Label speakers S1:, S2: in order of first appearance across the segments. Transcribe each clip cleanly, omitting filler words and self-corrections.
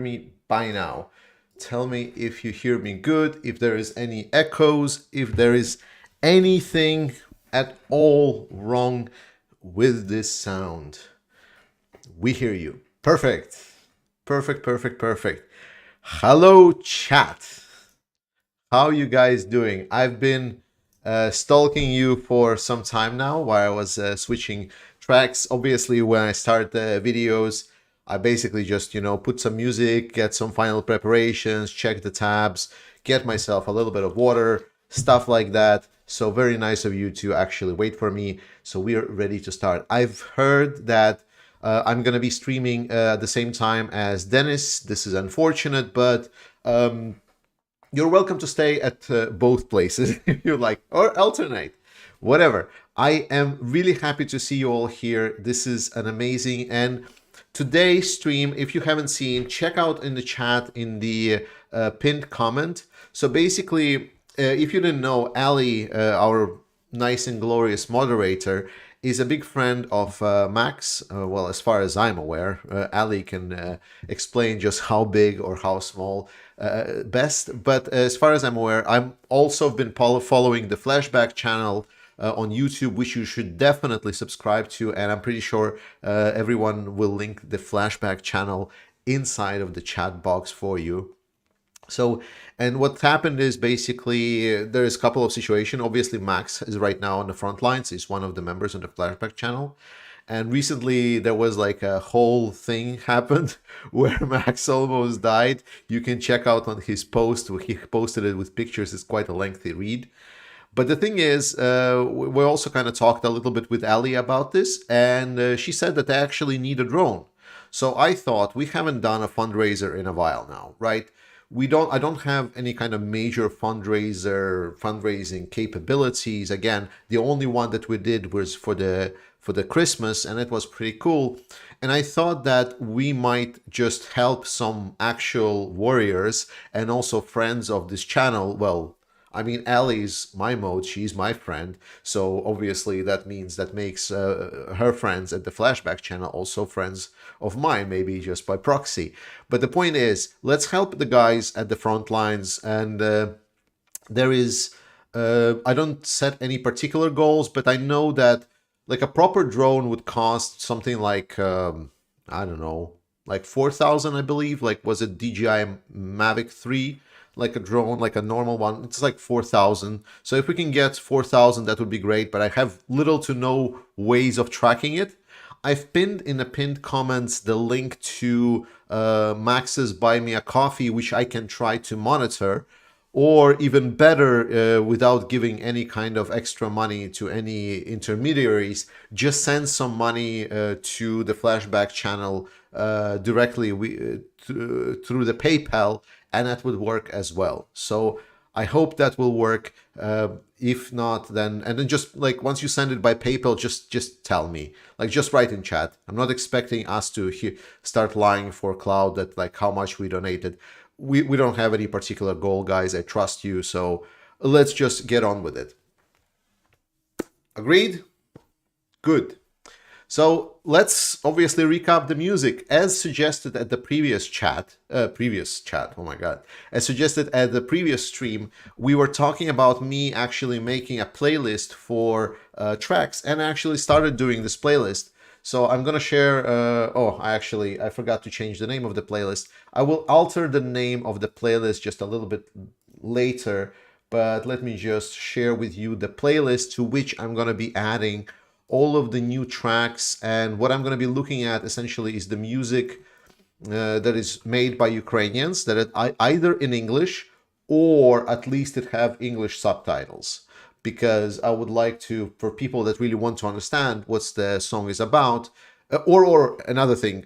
S1: Me by now. Tell me if you hear me good, if there is any echoes, if there is anything at all wrong with this sound. We hear you. Perfect. Perfect, perfect, perfect. Hello, chat. How you guys doing? I've been stalking you for some time now while I was switching tracks. Obviously, when I start the videos, I basically just, put some music, get some final preparations, check the tabs, get myself a little bit of water, stuff like that. So very nice of you to actually wait for me. So we're ready to start. I've heard that I'm going to be streaming at the same time as Dennis. This is unfortunate, but you're welcome to stay at both places if you like, or alternate, whatever. I am really happy to see you all here. This is an amazing and today's stream, if you haven't seen, check out in the chat in the pinned comment. So basically, if you didn't know, Ali, our nice and glorious moderator, is a big friend of Max. Well, as far as I'm aware, Ali can explain just how big or how small best. But as far as I'm aware, I'm also been following the Flashback channel on YouTube, which you should definitely subscribe to. And I'm pretty sure everyone will link the Flashback channel inside of the chat box for you. So, and what happened is basically there's a couple of situations. Obviously, Max is right now on the front lines. He's one of the members on the Flashback channel. And recently there was like a whole thing happened where Max almost died. You can check out on his post. He posted it with pictures. It's quite a lengthy read. But the thing is, we also kind of talked a little bit with Ali about this. And she said that they actually need a drone. So I thought we haven't done a fundraiser in a while now, right? I don't have any kind of major fundraising capabilities. Again, the only one that we did was for the Christmas, and it was pretty cool. And I thought that we might just help some actual warriors and also friends of this channel. Well, I mean, Allie's my mode, she's my friend. So obviously that means that makes her friends at the Flashback channel also friends of mine, maybe just by proxy. But the point is, let's help the guys at the front lines. And there is, I don't set any particular goals, but I know that like a proper drone would cost something like, I don't know, like 4,000, I believe. Like, was it DJI Mavic 3? Like a drone, like a normal one, it's like 4,000. So if we can get 4,000, that would be great. But I have little to no ways of tracking it. I've pinned in the pinned comments the link to Max's Buy Me a Coffee, which I can try to monitor, or even better, without giving any kind of extra money to any intermediaries, just send some money to the Flashback channel directly through the PayPal, and that would work as well. So I hope that will work. If not, then just like once you send it by PayPal, just tell me. Like just write in chat. I'm not expecting us to start lying for cloud that like how much we donated. We don't have any particular goal, guys. I trust you. So let's just get on with it. Agreed? Good. So let's obviously recap the music as suggested at the previous chat. Oh my God. As suggested at the previous stream, we were talking about me actually making a playlist for tracks, and I actually started doing this playlist. So I'm going to share, I forgot to change the name of the playlist. I will alter the name of the playlist just a little bit later, but let me just share with you the playlist to which I'm going to be adding all of the new tracks. And what I'm going to be looking at essentially is the music that is made by Ukrainians, that it either in English or at least it have English subtitles, because I would like to, for people that really want to understand what the song is about, or another thing,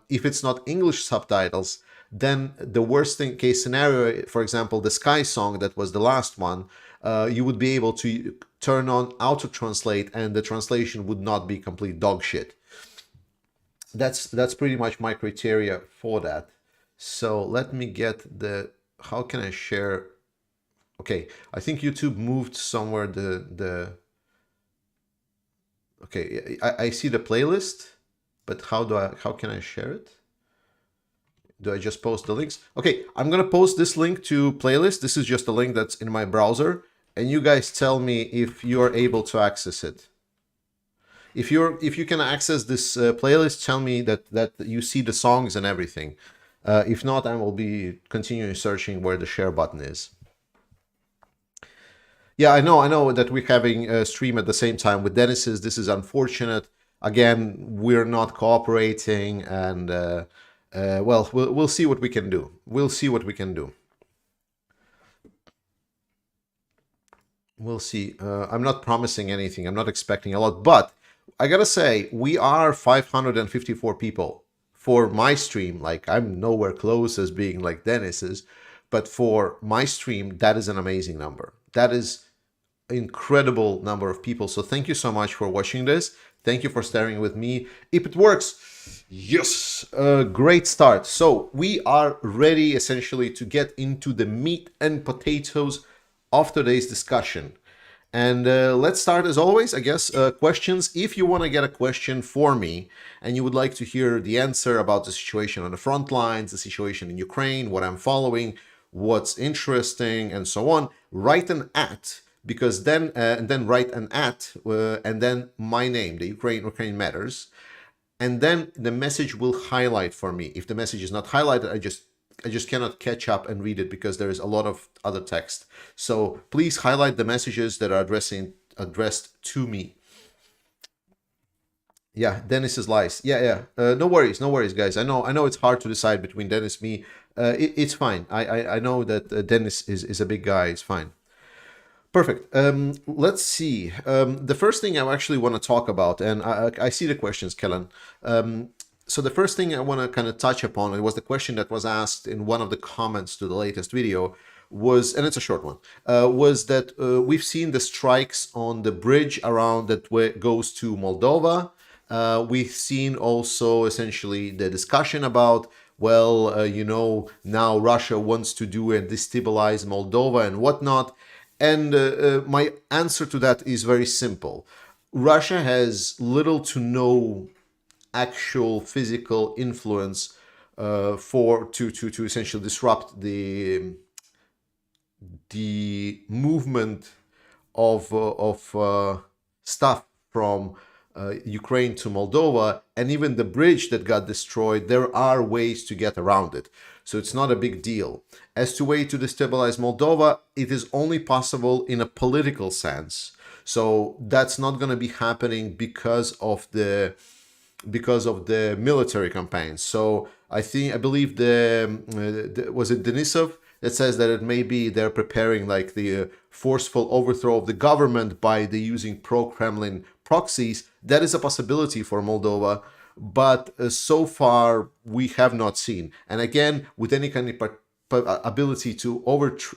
S1: if it's not English subtitles, then the worst case scenario, for example, the Sky song that was the last one, you would be able to turn on auto translate and the translation would not be complete dog shit. That's pretty much my criteria for that. So let me get how can I share? Okay, I think YouTube moved somewhere okay, I see the playlist, but how can I share it? Do I just post the links? Okay, I'm gonna post this link to playlist. This is just a link that's in my browser, and you guys tell me if you are able to access it. If you can access this playlist, tell me that you see the songs and everything. If not, I will be continuing searching where the share button is. Yeah, I know that we're having a stream at the same time with Dennis's. This is unfortunate. Again, we're not cooperating, and well, we'll see what we can do. We'll see what we can do. We'll see. I'm not promising anything. I'm not expecting a lot, but I gotta say, we are 554 people for my stream. Like, I'm nowhere close as being like Dennis's, but for my stream, that is an amazing number. That is incredible number of people. So thank you so much for watching this. Thank you for staring with me. If it works, yes, great start. So we are ready essentially to get into the meat and potatoes of today's discussion. And let's start as always, I guess, questions. If you want to get a question for me and you would like to hear the answer about the situation on the front lines, the situation in Ukraine, what I'm following, what's interesting, and so on, write an @ because then and then write an @ and then my name, the Ukraine matters, and then the message will highlight for me. If the message is not highlighted, I just cannot catch up and read it because there is a lot of other text. So please highlight the messages that are addressed to me. Yeah, Dennis's lies. Yeah. No worries, guys. I know it's hard to decide between Dennis, me. It's fine. I know that Dennis is a big guy. It's fine. Perfect. Let's see. The first thing I actually want to talk about, and I see the questions, Kellen. So the first thing I want to kind of touch upon, it was the question that was asked in one of the comments to the latest video, was, and it's a short one, was that we've seen the strikes on the bridge around that goes to Moldova. We've seen also essentially the discussion about, well, now Russia wants to do and destabilize Moldova and whatnot. And my answer to that is very simple. Russia has little to no actual physical influence to essentially disrupt the movement of stuff from Ukraine to Moldova, and even the bridge that got destroyed, there are ways to get around it. So it's not a big deal. As to way to destabilize Moldova, it is only possible in a political sense. So that's not going to be happening because of the military campaign. So I believe was it Denisov that says that it may be they're preparing like the forceful overthrow of the government by using pro-Kremlin proxies. That is a possibility for Moldova, but so far we have not seen. And again, with any kind of ability to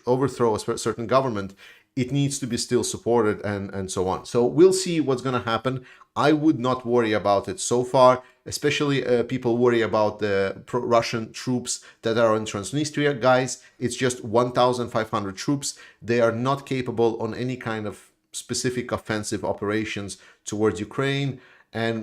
S1: overthrow a certain government, it needs to be still supported and so on. So we'll see what's going to happen. I would not worry about it so far, especially people worry about the Russian troops that are in Transnistria. Guys, it's just 1,500 troops. They are not capable on any kind of specific offensive operations towards Ukraine. And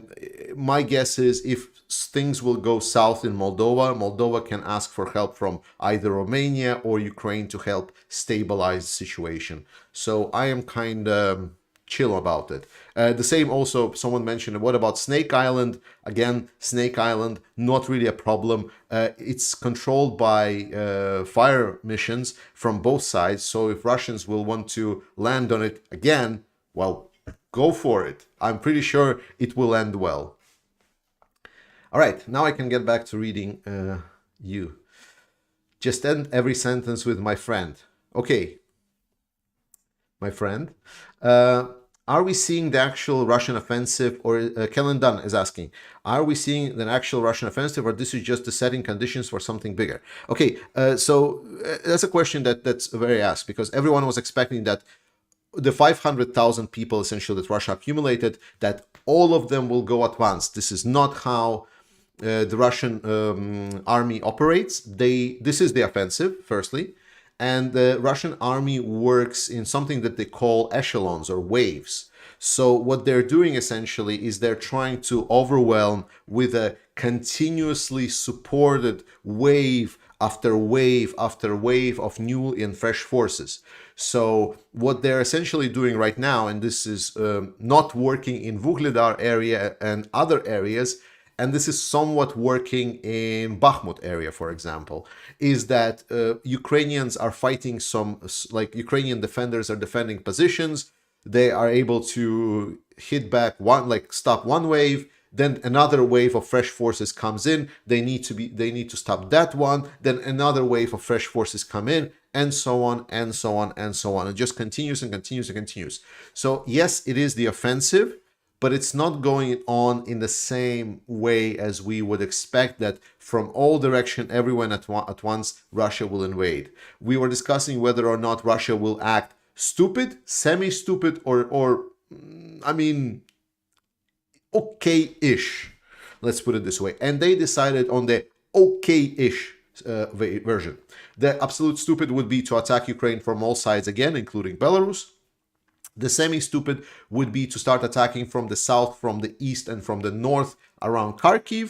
S1: my guess is if things will go south in Moldova, Moldova can ask for help from either Romania or Ukraine to help stabilize the situation. So I am kind of chill about it. The same also, someone mentioned, what about Snake Island? Again, Snake Island, not really a problem. It's controlled by fire missions from both sides. So if Russians will want to land on it again, well, go for it. I'm pretty sure it will end well. All right, now I can get back to reading you. Just end every sentence with my friend. Okay, my friend. Are we seeing the actual Russian offensive, or Kellen Dunn is asking, are we seeing an actual Russian offensive, or this is just the setting conditions for something bigger? Okay, so that's a question that's very asked, because everyone was expecting that the 500,000 people essentially that Russia accumulated, that all of them will go at once. This is not how the Russian army operates. This is the offensive, firstly. And the Russian army works in something that they call echelons or waves. So what they're doing essentially is they're trying to overwhelm with a continuously supported wave after wave after wave of new and fresh forces. So what they're essentially doing right now, and this is not working in Vuhledar area and other areas, and this is somewhat working in Bakhmut area, for example, is that Ukrainians are fighting like Ukrainian defenders are defending positions. They are able to hit back stop one wave, then another wave of fresh forces comes in. They need to stop that one. Then another wave of fresh forces come in, and so on and so on and so on. It just continues and continues and continues. So yes, it is the offensive, but it's not going on in the same way as we would expect, that from all direction, everyone at once, Russia will invade. We were discussing whether or not Russia will act stupid, semi-stupid, or I mean, okay-ish. Let's put it this way. And they decided on the okay-ish version. The absolute stupid would be to attack Ukraine from all sides again, including Belarus. The semi-stupid would be to start attacking from the south, from the east, and from the north around Kharkiv.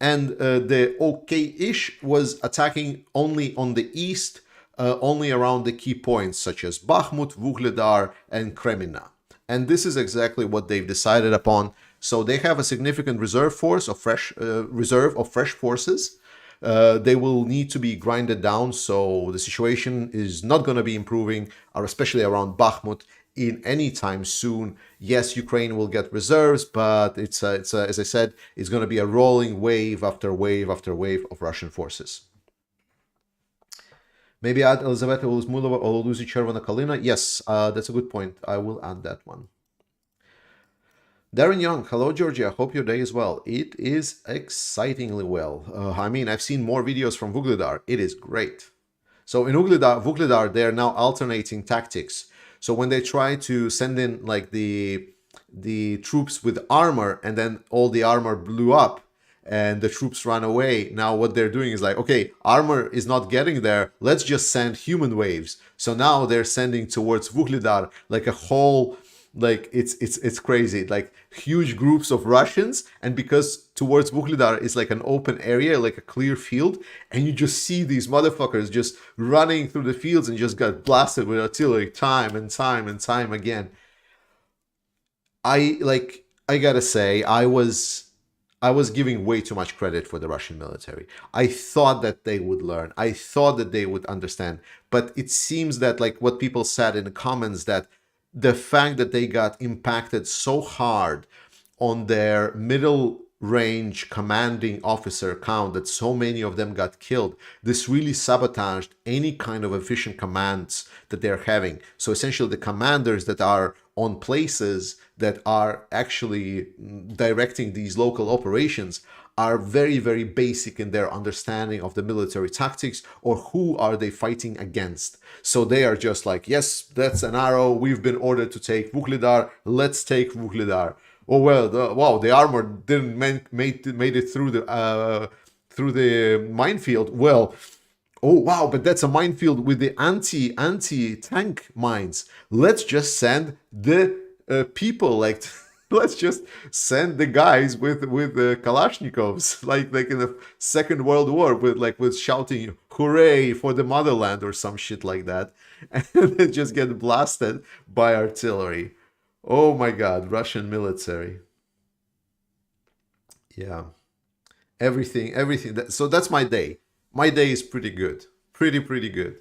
S1: And the okay-ish was attacking only on the east, only around the key points such as Bakhmut, Vuhledar, and Kremina. And this is exactly what they've decided upon. So they have a significant reserve of fresh forces. They will need to be grinded down. So the situation is not going to be improving, or especially around Bakhmut, in any time soon. Yes, Ukraine will get reserves, but it's as I said, it's going to be a rolling wave after wave after wave of Russian forces. Maybe add Elizaveta Uluzmulova or Lucy Chervona Kalina. Yes, that's a good point. I will add that one. Darren Young, hello Georgia, hope your day is well. It is excitingly well. I mean, I've seen more videos from Vuhledar. It is great. So in Vuhledar, they're now alternating tactics. So when they try to send in like the troops with armor, and then all the armor blew up and the troops ran away, now what they're doing is like, okay, armor is not getting there, let's just send human waves. So now they're sending towards Vuhledar like a whole, like it's crazy, like huge groups of Russians. And because towards Vuhledar is like an open area, like a clear field, and you just see these motherfuckers just running through the fields and just got blasted with artillery time and time and time again. I gotta say, I was giving way too much credit for the Russian military. I thought that they would learn. I thought that they would understand. But it seems that, like what people said in the comments, that the fact that they got impacted so hard on their middle range commanding officer count, that so many of them got killed, this really sabotaged any kind of efficient commands that they're having. So essentially the commanders that are on places that are actually directing these local operations are very, very basic in their understanding of the military tactics, or who are they fighting against. So they are just like, yes, that's an arrow, we've been ordered to take Vuhledar, let's take Vuhledar. Oh well, the armor didn't made it through the minefield. Well, oh wow, but that's a minefield with the anti-tank mines. Let's just send the people, like let's just send the guys with Kalashnikovs, like in the Second World War, with shouting "Hooray for the motherland" or some shit like that, and they just get blasted by artillery. Oh my God, Russian military. Yeah, everything. So that's my day. My day is pretty good. Pretty good.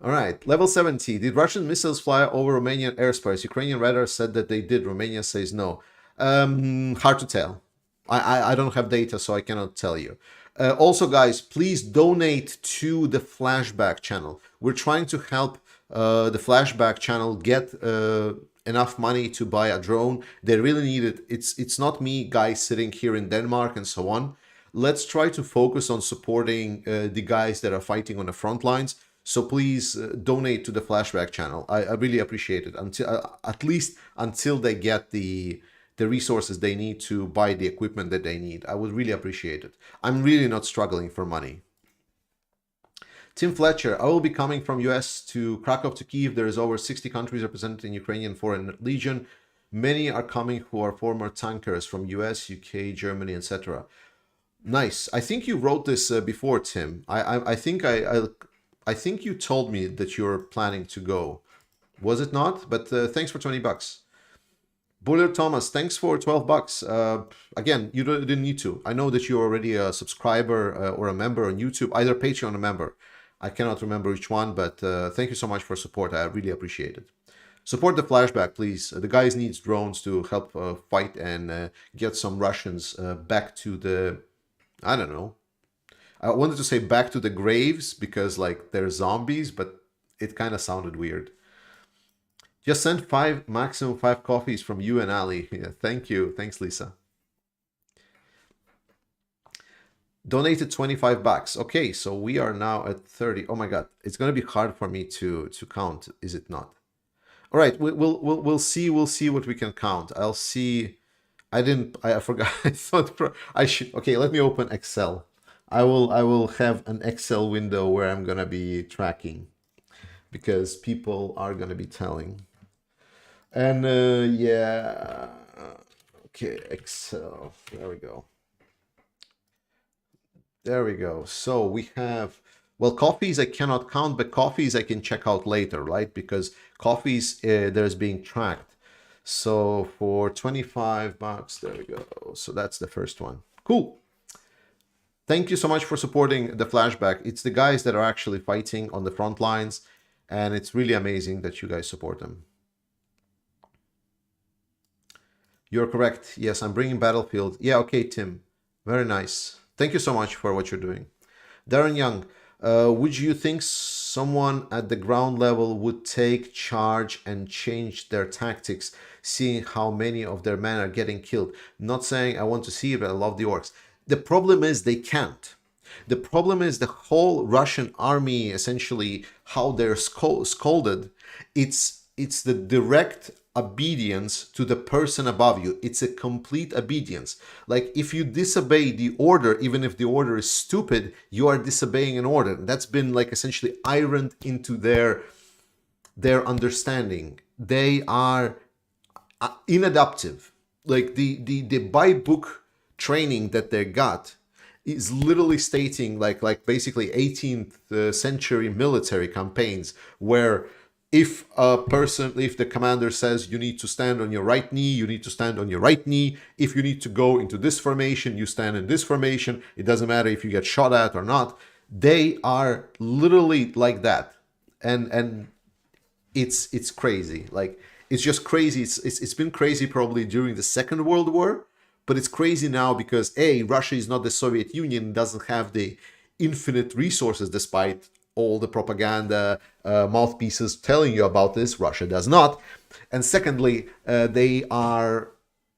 S1: All right, level 70. Did Russian missiles fly over Romanian airspace? Ukrainian radar said that they did. Romania says no. Hard to tell. I don't have data, so I cannot tell you. Also, guys, please donate to the Flashback channel. We're trying to help the Flashback channel get enough money to buy a drone. They really need it. It's not me, guys, sitting here in Denmark and so on. Let's try to focus on supporting the guys that are fighting on the front lines. So please donate to the Flashback channel. I really appreciate it, until at least until they get the resources they need to buy the equipment that they need. I would really appreciate it. I'm really not struggling for money. Tim Fletcher, I will be coming from US to Krakow to Kyiv. There is over 60 countries represented in Ukrainian Foreign Legion. Many are coming who are former tankers from US, UK, Germany, etc. Nice. I think you wrote this before, Tim. I think you told me that you're planning to go. Was it not? But thanks for 20 bucks. Buller Thomas, thanks for 12 bucks. Again, didn't need to. I know that you're already a subscriber or a member on YouTube, either Patreon or member. I cannot remember which one, but thank you so much for support. I really appreciate it. Support the flashback, please. The guys needs drones to help fight and get some Russians back to the, I don't know. I wanted to say back to the graves because like they're zombies, but it kind of sounded weird. Just send maximum five coffees from you and Ali. Yeah, thank you. Thanks, Lisa. Donated 25 bucks. Okay, so we are now at 30. Oh my God, it's gonna be hard for me to count, is it not? All right, we'll see. We'll see what we can count. I'll see. I forgot. I thought I should. Okay, let me open Excel. I will have an Excel window where I'm gonna be tracking because people are gonna be telling. And yeah, okay, Excel. There we go. There we go. So we have, well, coffees I cannot count, but coffees I can check out later, right? Because coffees there's being tracked. So for 25 bucks, there we go. So that's the first one. Cool. Thank you so much for supporting the flashback. It's the guys that are actually fighting on the front lines, and it's really amazing that you guys support them. You're correct. Yes, I'm bringing Battlefield. Yeah, okay, Tim. Very nice. Thank you so much for what you're doing. Darren Young, would you think someone at the ground level would take charge and change their tactics, seeing how many of their men are getting killed? Not saying I want to see it, but I love the orcs. The problem is they can't. The problem is the whole Russian army, essentially, how they're scolded. It's the direct obedience to the person above you. It's a complete obedience. Like if you disobey the order, even if the order is stupid, you are disobeying an order. That's been like essentially ironed into their understanding. They are inadaptive. Like the by book training that they got is literally stating like basically 18th century military campaigns where if the commander says you need to stand on your right knee, you need to stand on your right knee. If you need to go into this formation, you stand in this formation. It doesn't matter if you get shot at or not. They are literally like that. And it's crazy. Like it's just crazy. It's been crazy probably during the Second World War, but it's crazy now because Russia is not the Soviet Union, doesn't have the infinite resources despite all the propaganda mouthpieces telling you about this. Russia does not. And secondly, they are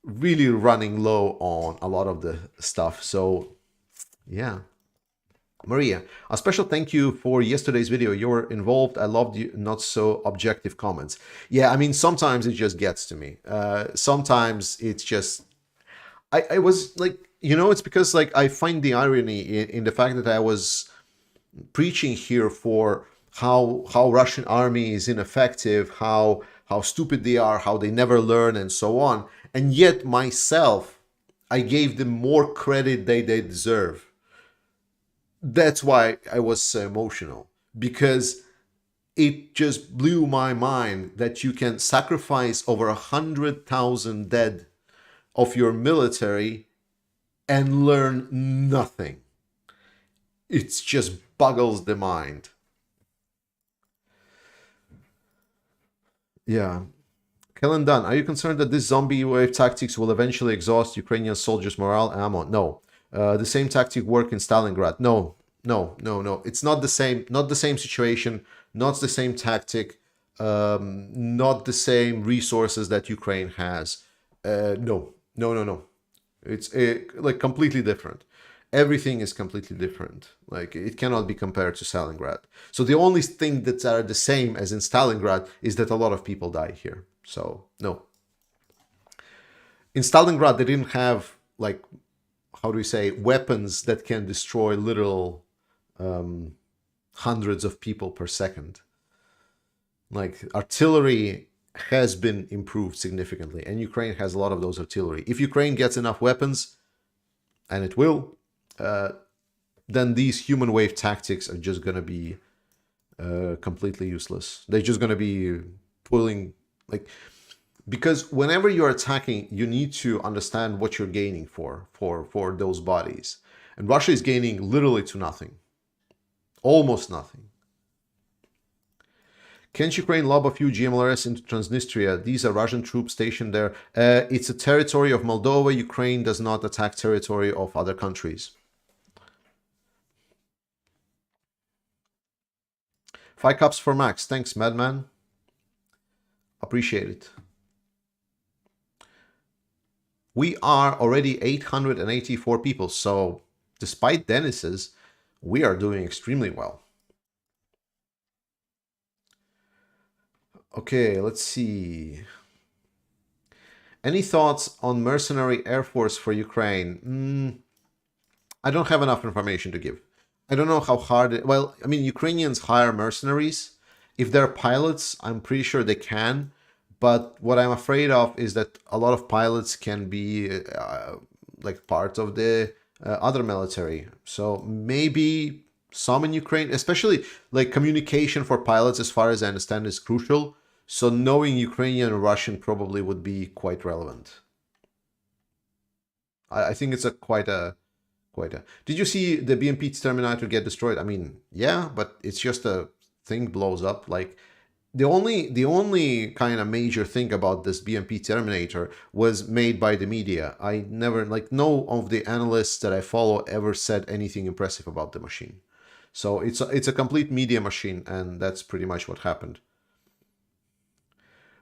S1: really running low on a lot of the stuff. So yeah. Maria, a special thank you for yesterday's video. You were involved. I loved you. Not so objective comments. Yeah, I mean, sometimes it just gets to me. Sometimes it's just, I was like, it's because like I find the irony in the fact that I was preaching here for how Russian army is ineffective, how stupid they are, how they never learn, and so on. And yet myself, I gave them more credit they deserve. That's why I was so emotional, because it just blew my mind that you can sacrifice over 100,000 dead of your military and learn nothing. It just boggles the mind. Yeah. Kellen Dunn, are you concerned that this zombie wave tactics will eventually exhaust Ukrainian soldiers' morale and ammo? No. The same tactic worked in Stalingrad. No. It's not the same. Not the same situation. Not the same tactic. Not the same resources that Ukraine has. No. It's like completely different. Everything is completely different. Like it cannot be compared to Stalingrad. So the only thing that are the same as in Stalingrad is that a lot of people die here. So no. In Stalingrad, they didn't have like, how do we say, weapons that can destroy literal hundreds of people per second. Like artillery has been improved significantly, and Ukraine has a lot of those artillery. If Ukraine gets enough weapons, and it will, then these human wave tactics are just going to be completely useless. They're just going to be pulling, like, because whenever you're attacking, you need to understand what you're gaining for those bodies. And Russia is gaining literally to nothing. Almost nothing. Can't Ukraine lob a few GMLRS into Transnistria? These are Russian troops stationed there. It's a territory of Moldova. Ukraine does not attack territory of other countries. 5 cups for Max. Thanks, Madman. Appreciate it. We are already 884 people, so despite Dennis's, we are doing extremely well. Okay, let's see. Any thoughts on mercenary air force for Ukraine? I don't have enough information to give. I don't know how hard well, I mean, Ukrainians hire mercenaries. If they're pilots, I'm pretty sure they can. But what I'm afraid of is that a lot of pilots can be like part of the other military. So maybe some in Ukraine, especially like communication for pilots, as far as I understand, is crucial. So knowing Ukrainian and Russian probably would be quite relevant. I think it's quite a. Did you see the BMP Terminator get destroyed? I mean, yeah, but it's just a thing blows up. Like the only kind of major thing about this BMP Terminator was made by the media. I never, like, no of the analysts that I follow ever said anything impressive about the machine. So it's a complete media machine, and that's pretty much what happened.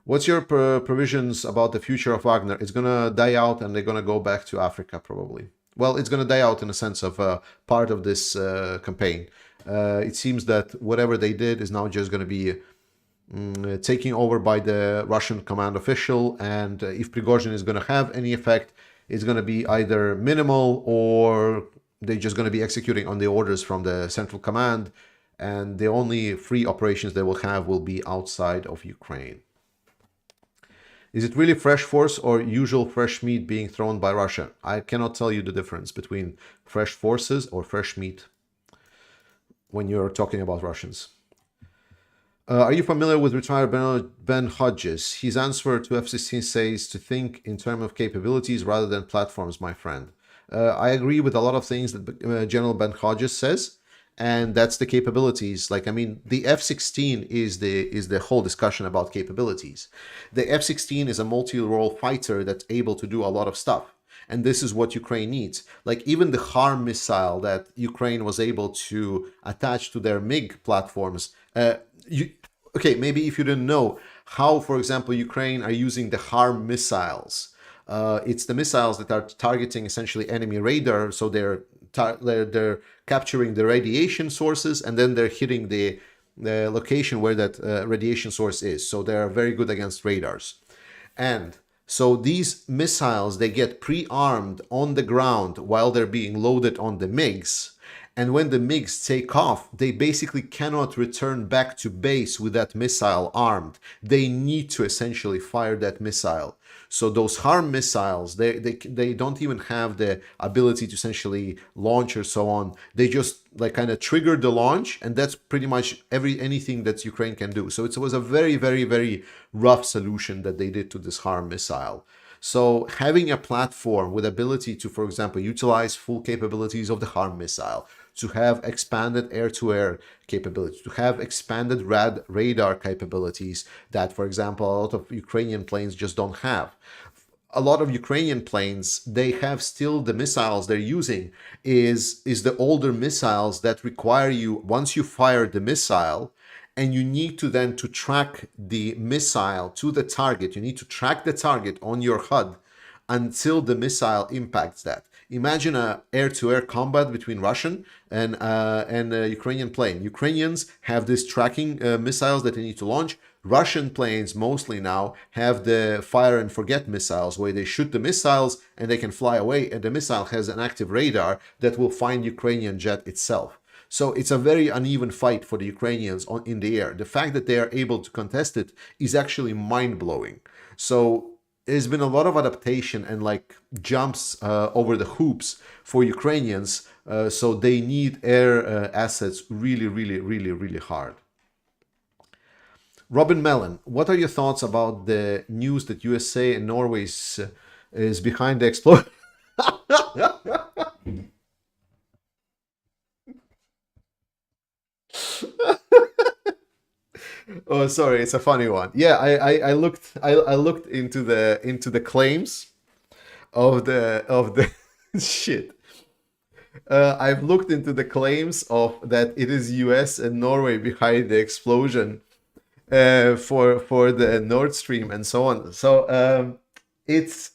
S1: What's your provisions about the future of Wagner? It's gonna die out, and they're gonna go back to Africa probably. Well, it's gonna die out in a sense of part of this campaign. It seems that whatever they did is now just gonna be taken over by the Russian command official, and if Prigozhin is gonna have any effect, it's gonna be either minimal or they're just gonna be executing on the orders from the central command, and the only free operations they will have will be outside of Ukraine. Is it really fresh force or usual fresh meat being thrown by Russia? I cannot tell you the difference between fresh forces or fresh meat when you're talking about Russians. Are you familiar with retired Ben Hodges? His answer to F-16 says to think in terms of capabilities rather than platforms, my friend. I agree with a lot of things that General Ben Hodges says, and that's the capabilities. Like, I mean, the F-16 is the whole discussion about capabilities. The F-16 is a multi-role fighter that's able to do a lot of stuff. And this is what Ukraine needs. Like, even the HARM missile that Ukraine was able to attach to their MiG platforms. Okay, maybe if you didn't know how, for example, Ukraine are using the HARM missiles. It's the missiles that are targeting essentially enemy radar. So they're capturing the radiation sources, and then they're hitting the location where that radiation source is. So they're very good against radars. And so these missiles, they get pre-armed on the ground while they're being loaded on the MiGs. And when the MiGs take off, they basically cannot return back to base with that missile armed. They need to essentially fire that missile. So those HARM missiles, they don't even have the ability to essentially launch or so on. They just like kind of trigger the launch, and that's pretty much anything that Ukraine can do. So it was a very, very, very rough solution that they did to this HARM missile. So having a platform with ability to, for example, utilize full capabilities of the HARM missile, to have expanded air-to-air capabilities, to have expanded radar capabilities that, for example, a lot of Ukrainian planes just don't have. A lot of Ukrainian planes, they have still the missiles they're using is the older missiles that require you, once you fire the missile, and you need to then to track the missile to the target. You need to track the target on your HUD until the missile impacts that. Imagine a air-to-air combat between Russian and Ukrainian plane. Ukrainians have these tracking missiles that they need to launch. Russian planes mostly now have the fire and forget missiles, where they shoot the missiles and they can fly away, and the missile has an active radar that will find Ukrainian jet itself. So it's a very uneven fight for the Ukrainians in the air. The fact that they are able to contest it is actually mind-blowing. So there's been a lot of adaptation and like jumps over the hoops for Ukrainians. So they need air assets really, really, really, really hard. Robin Mellon, what are your thoughts about the news that USA and Norway is behind the explosion? Oh, sorry, it's a funny one. Yeah, I looked into the claims of the shit. I've looked into the claims of that it is US and Norway behind the explosion for the Nord Stream and so on. So it's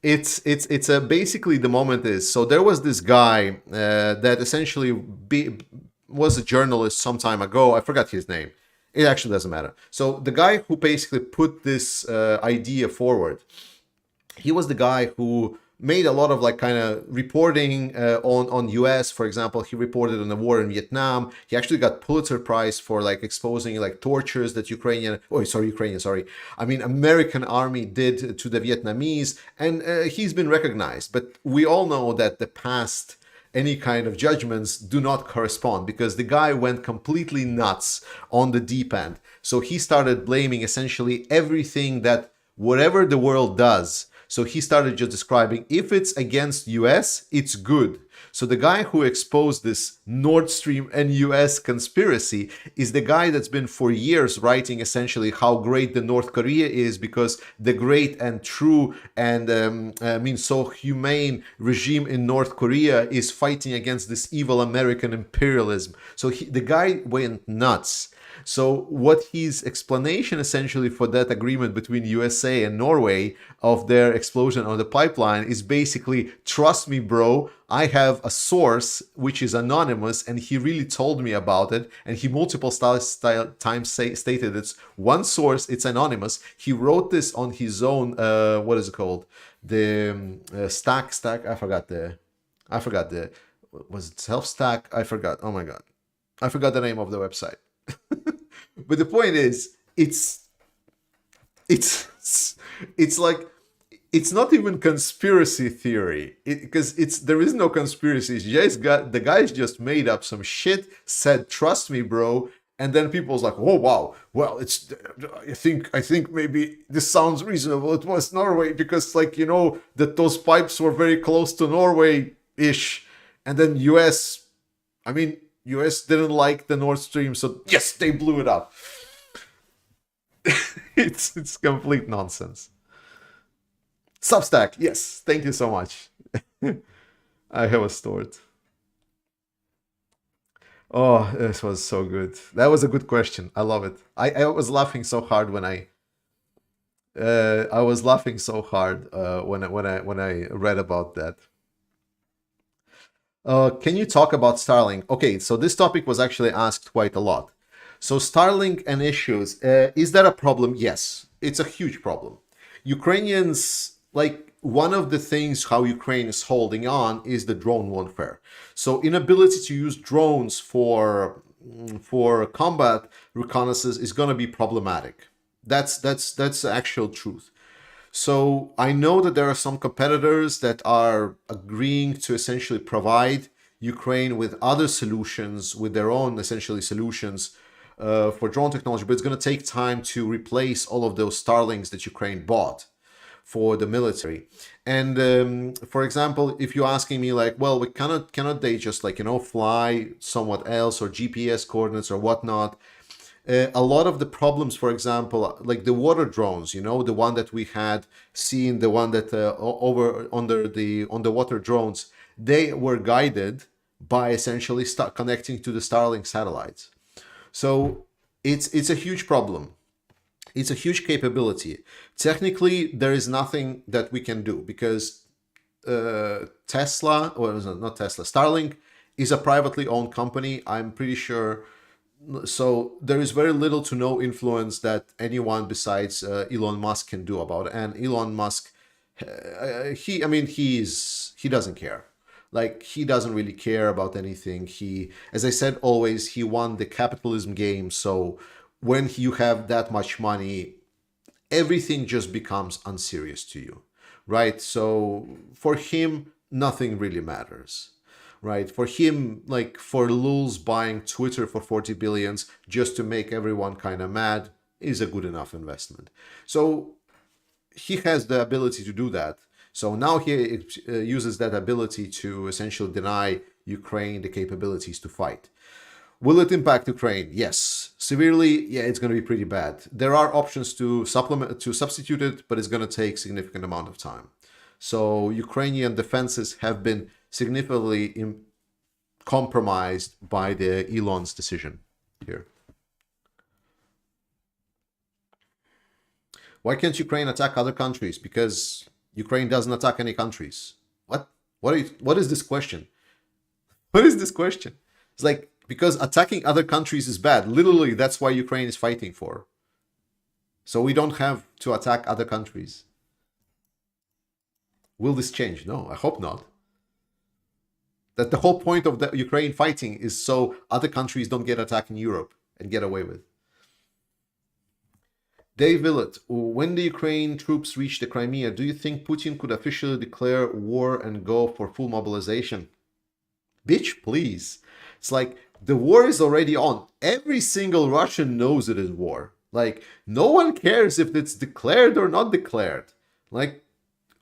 S1: it's basically the moment is so there was this guy that essentially was a journalist some time ago. I forgot his name. It actually doesn't matter. So the guy who basically put this idea forward, he was the guy who made a lot of like kind of reporting on US. For example, he reported on the war in Vietnam. He actually got Pulitzer Prize for like exposing like tortures that American army did to the Vietnamese, and he's been recognized. But we all know that the past any kind of judgments do not correspond because the guy went completely nuts on the deep end. So he started blaming essentially everything that whatever the world does. So he started just describing if it's against US, it's good. So the guy who exposed this Nord Stream and US conspiracy is the guy that's been for years writing essentially how great the North Korea is because the great and true and so humane regime in North Korea is fighting against this evil American imperialism. So the guy went nuts. So what his explanation essentially for that agreement between USA and Norway of their explosion on the pipeline is basically, trust me, bro, I have a source which is anonymous and he really told me about it. And he multiple times stated it's one source, it's anonymous. He wrote this on his own, what is it called? The stack, I forgot the, was it self-stack? I forgot. Oh my God. I forgot the name of the website. But the point is, it's like it's not even conspiracy theory because there is no conspiracy. It's just the guys just made up some shit, said trust me, bro, and then people's like, oh wow, well it's I think maybe this sounds reasonable. It was Norway because like that those pipes were very close to Norway ish, and then US didn't like the Nord Stream, so yes, they blew it up. It's complete nonsense. Substack, yes, thank you so much. I have a stored. Oh, this was so good. That was a good question. I love it. I was laughing so hard when I was laughing so hard when I read about that. Can you talk about Starlink? Okay, so this topic was actually asked quite a lot. So Starlink and issues, is that a problem? Yes, it's a huge problem. Ukrainians, like one of the things how Ukraine is holding on is the drone warfare. So inability to use drones for combat reconnaissance is going to be problematic. That's the actual truth. So I know that there are some competitors that are agreeing to essentially provide Ukraine with other solutions, with their own essentially solutions for drone technology, but it's going to take time to replace all of those Starlinks that Ukraine bought for the military. And for example, if you're asking me like, well, we cannot they just like fly somewhat else or GPS coordinates or whatnot? A lot of the problems, for example, like the water drones, the one that we had seen, the one that over under the underwater drones, they were guided by essentially connecting to the Starlink satellites. So it's a huge problem. It's a huge capability. Technically, there is nothing that we can do because Tesla, or not Tesla, Starlink is a privately owned company. I'm pretty sure. So there is very little to no influence that anyone besides Elon Musk can do about it. And Elon Musk, he doesn't care. Like, he doesn't really care about anything. He, as I said, always, he won the capitalism game. So when you have that much money, everything just becomes unserious to you, right? So for him, nothing really matters, right? For him, like, for Lulz buying Twitter for 40 billions just to make everyone kind of mad is a good enough investment. So he has the ability to do that. So now he uses that ability to essentially deny Ukraine the capabilities to fight. Will it impact Ukraine? Yes. Severely, yeah, it's going to be pretty bad. There are options to substitute it, but it's going to take significant amount of time. So Ukrainian defenses have been significantly compromised by the Elon's decision here. Why can't Ukraine attack other countries? Because Ukraine doesn't attack any countries. What? What is this question? What is this question? It's like, because attacking other countries is bad. Literally, that's why Ukraine is fighting for. So we don't have to attack other countries. Will this change? No, I hope not. That the whole point of the Ukraine fighting is so other countries don't get attacked in Europe and get away with. Dave Willett, when the Ukraine troops reach the Crimea, do you think Putin could officially declare war and go for full mobilization? Bitch, please. It's like, the war is already on. Every single Russian knows it is war. Like, no one cares if it's declared or not declared. Like,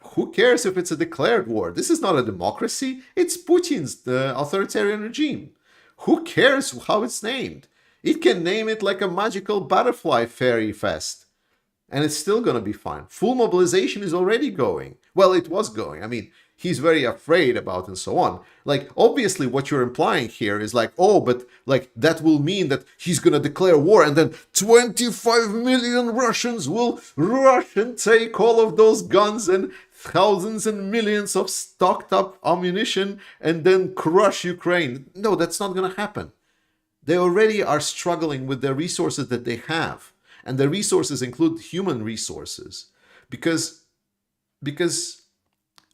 S1: who cares if it's a declared war? This is not a democracy. It's Putin's authoritarian regime. Who cares how it's named? It can name it like a magical butterfly fairy fest, and it's still going to be fine. Full mobilization is already going. Well, it was going. I mean, he's very afraid about and so on. Like, obviously what you're implying here is like, oh, but like that will mean that he's going to declare war and then 25 million Russians will rush and take all of those guns and thousands and millions of stocked up ammunition and then crush Ukraine. No, that's not going to happen. They already are struggling with the resources that they have. And the resources include human resources. Because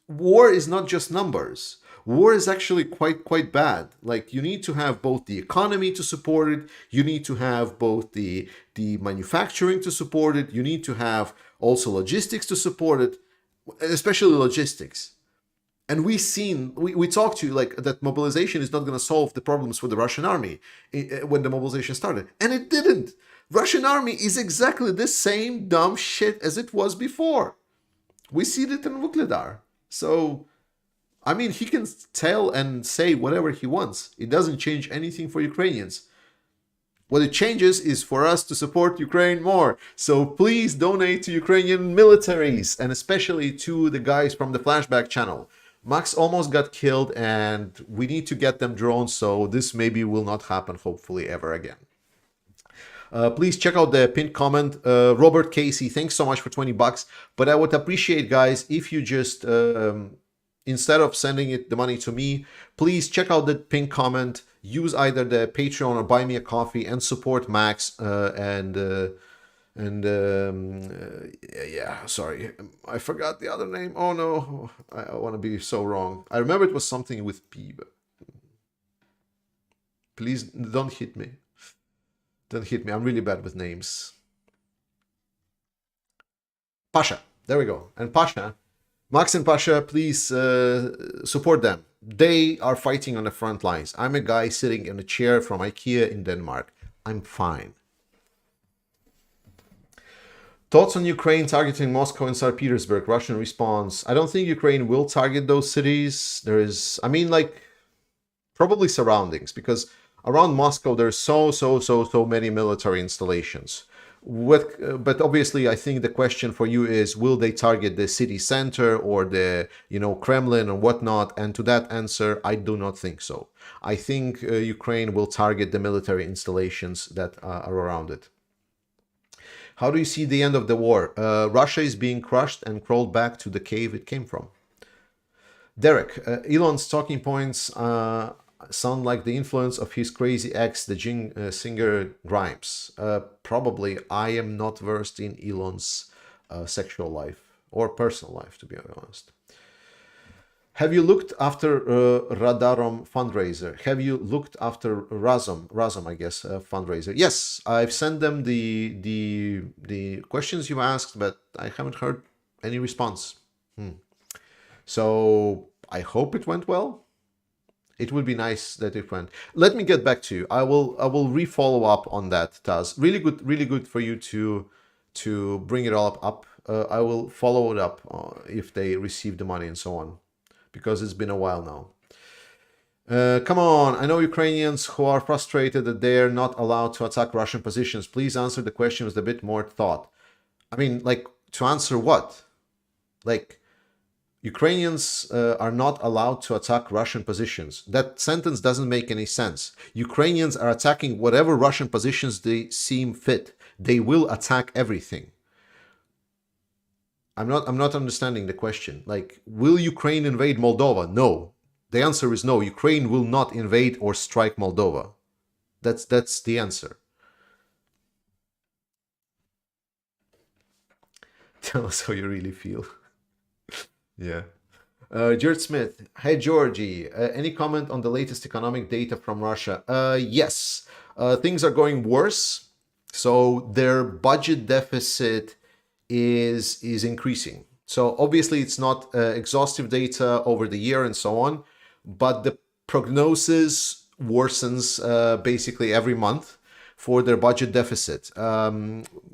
S1: war is not just numbers. War is actually quite bad. Like, you need to have both the economy to support it. You need to have both the manufacturing to support it. You need to have also logistics to support it, especially logistics. And we talked to you like that mobilization is not going to solve the problems for the Russian army when the mobilization started. And it didn't. Russian army is exactly the same dumb shit as it was before. We see it in Vuhledar. So, I mean, he can tell and say whatever he wants. It doesn't change anything for Ukrainians. What it changes is for us to support Ukraine more. So please donate to Ukrainian militaries, and especially to the guys from the Flashback channel. Max almost got killed, and we need to get them drones, so this maybe will not happen, hopefully, ever again. Please check out the pinned comment. Robert Casey, thanks so much for 20 bucks. But I would appreciate, guys, if you just, instead of sending the money to me, please check out the pinned comment. Use either the Patreon or Buy Me a Coffee and support Max. Yeah, sorry, I forgot the other name. Oh no, I want to be so wrong. I remember it was something with P, but please don't hit me. Don't hit me. I'm really bad with names. Pasha, there we go. And Pasha, Max and Pasha, please support them. They are fighting on the front lines. I'm a guy sitting in a chair from IKEA in Denmark. I'm fine. Thoughts on Ukraine targeting Moscow and St. Petersburg? Russian response. I don't think Ukraine will target those cities. There is, I mean, like, probably surroundings, because around Moscow there's so many military installations. But obviously, I think the question for you is, will they target the city center or the, Kremlin or whatnot? And to that answer, I do not think so. I think Ukraine will target the military installations that are around it. How do you see the end of the war? Russia is being crushed and crawled back to the cave it came from. Derek, Elon's talking points sound like the influence of his crazy ex, the singer Grimes. Probably. I am not versed in Elon's sexual life or personal life, to be honest. Have you looked after Radarom Fundraiser? Have you looked after Razom, I guess, Fundraiser? Yes, I've sent them the questions you asked, but I haven't heard any response. So I hope it went well. It would be nice that it went. Let me get back to you. I will re-follow up on that, Taz. Really good for you to bring it all up. I will follow it up if they receive the money and so on, because it's been a while now. Come on, I know Ukrainians who are frustrated that they're not allowed to attack Russian positions. Please answer the question with a bit more thought. I mean, like, to answer what? Like, Ukrainians are not allowed to attack Russian positions. That sentence doesn't make any sense. Ukrainians are attacking whatever Russian positions they seem fit. They will attack everything. I'm not understanding the question. Like, will Ukraine invade Moldova? No. The answer is no. Ukraine will not invade or strike Moldova. That's the answer. Tell us how you really feel. Yeah. George Smith. Hey, Georgie. Any comment on the latest economic data from Russia? Yes. Things are going worse. So their budget deficit is increasing. So obviously it's not exhaustive data over the year and so on, but the prognosis worsens basically every month for their budget deficit.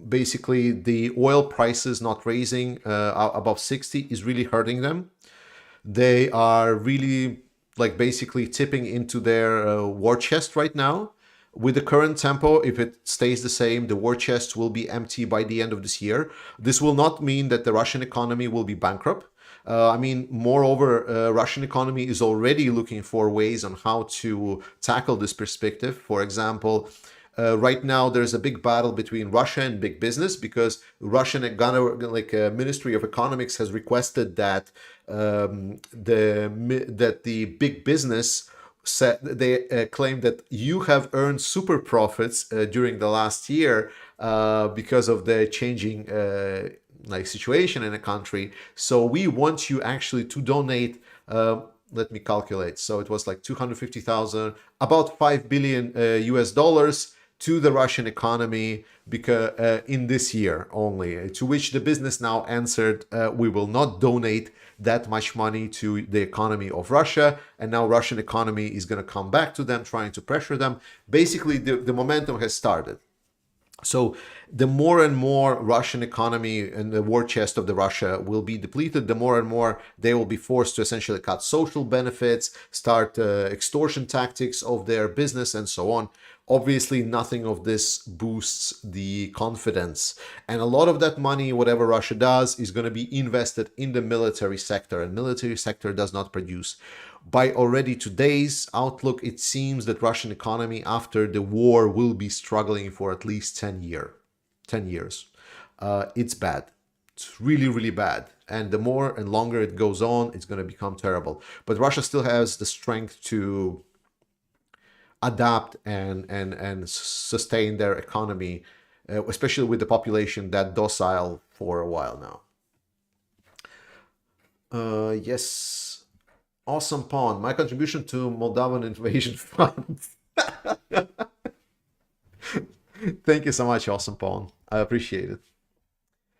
S1: Basically, the oil prices not raising above 60 is really hurting them. They are really, like, basically tipping into their war chest right now. With the current tempo, if it stays the same, the war chest will be empty by the end of this year. This will not mean that the Russian economy will be bankrupt. I mean, moreover, Russian economy is already looking for ways on how to tackle this perspective. For example, right now there's a big battle between Russia and big business, because Russian Ministry of Economics has requested that the big business said, they claim that you have earned super profits during the last year because of the changing situation in a country. So we want you actually to donate. Let me calculate. So it was like 250,000, about 5 billion US dollars to the Russian economy, because in this year only. To which the business now answered, we will not donate that much money to the economy of Russia. And now Russian economy is going to come back to them, trying to pressure them. Basically, the momentum has started. So the more and more Russian economy and the war chest of the Russia will be depleted, the more and more they will be forced to essentially cut social benefits, start extortion tactics of their business, and so on. Obviously, nothing of this boosts the confidence. And a lot of that money, whatever Russia does, is going to be invested in the military sector. And military sector does not produce. By already today's outlook, it seems that Russian economy after the war will be struggling for at least 10 years. It's bad. It's really, really bad. And the more and longer it goes on, it's going to become terrible. But Russia still has the strength to adapt and sustain their economy, especially with the population that docile for a while now. Yes. Awesome pawn. My contribution to Moldovan invasion fund. Thank you so much, awesome pawn. I appreciate it.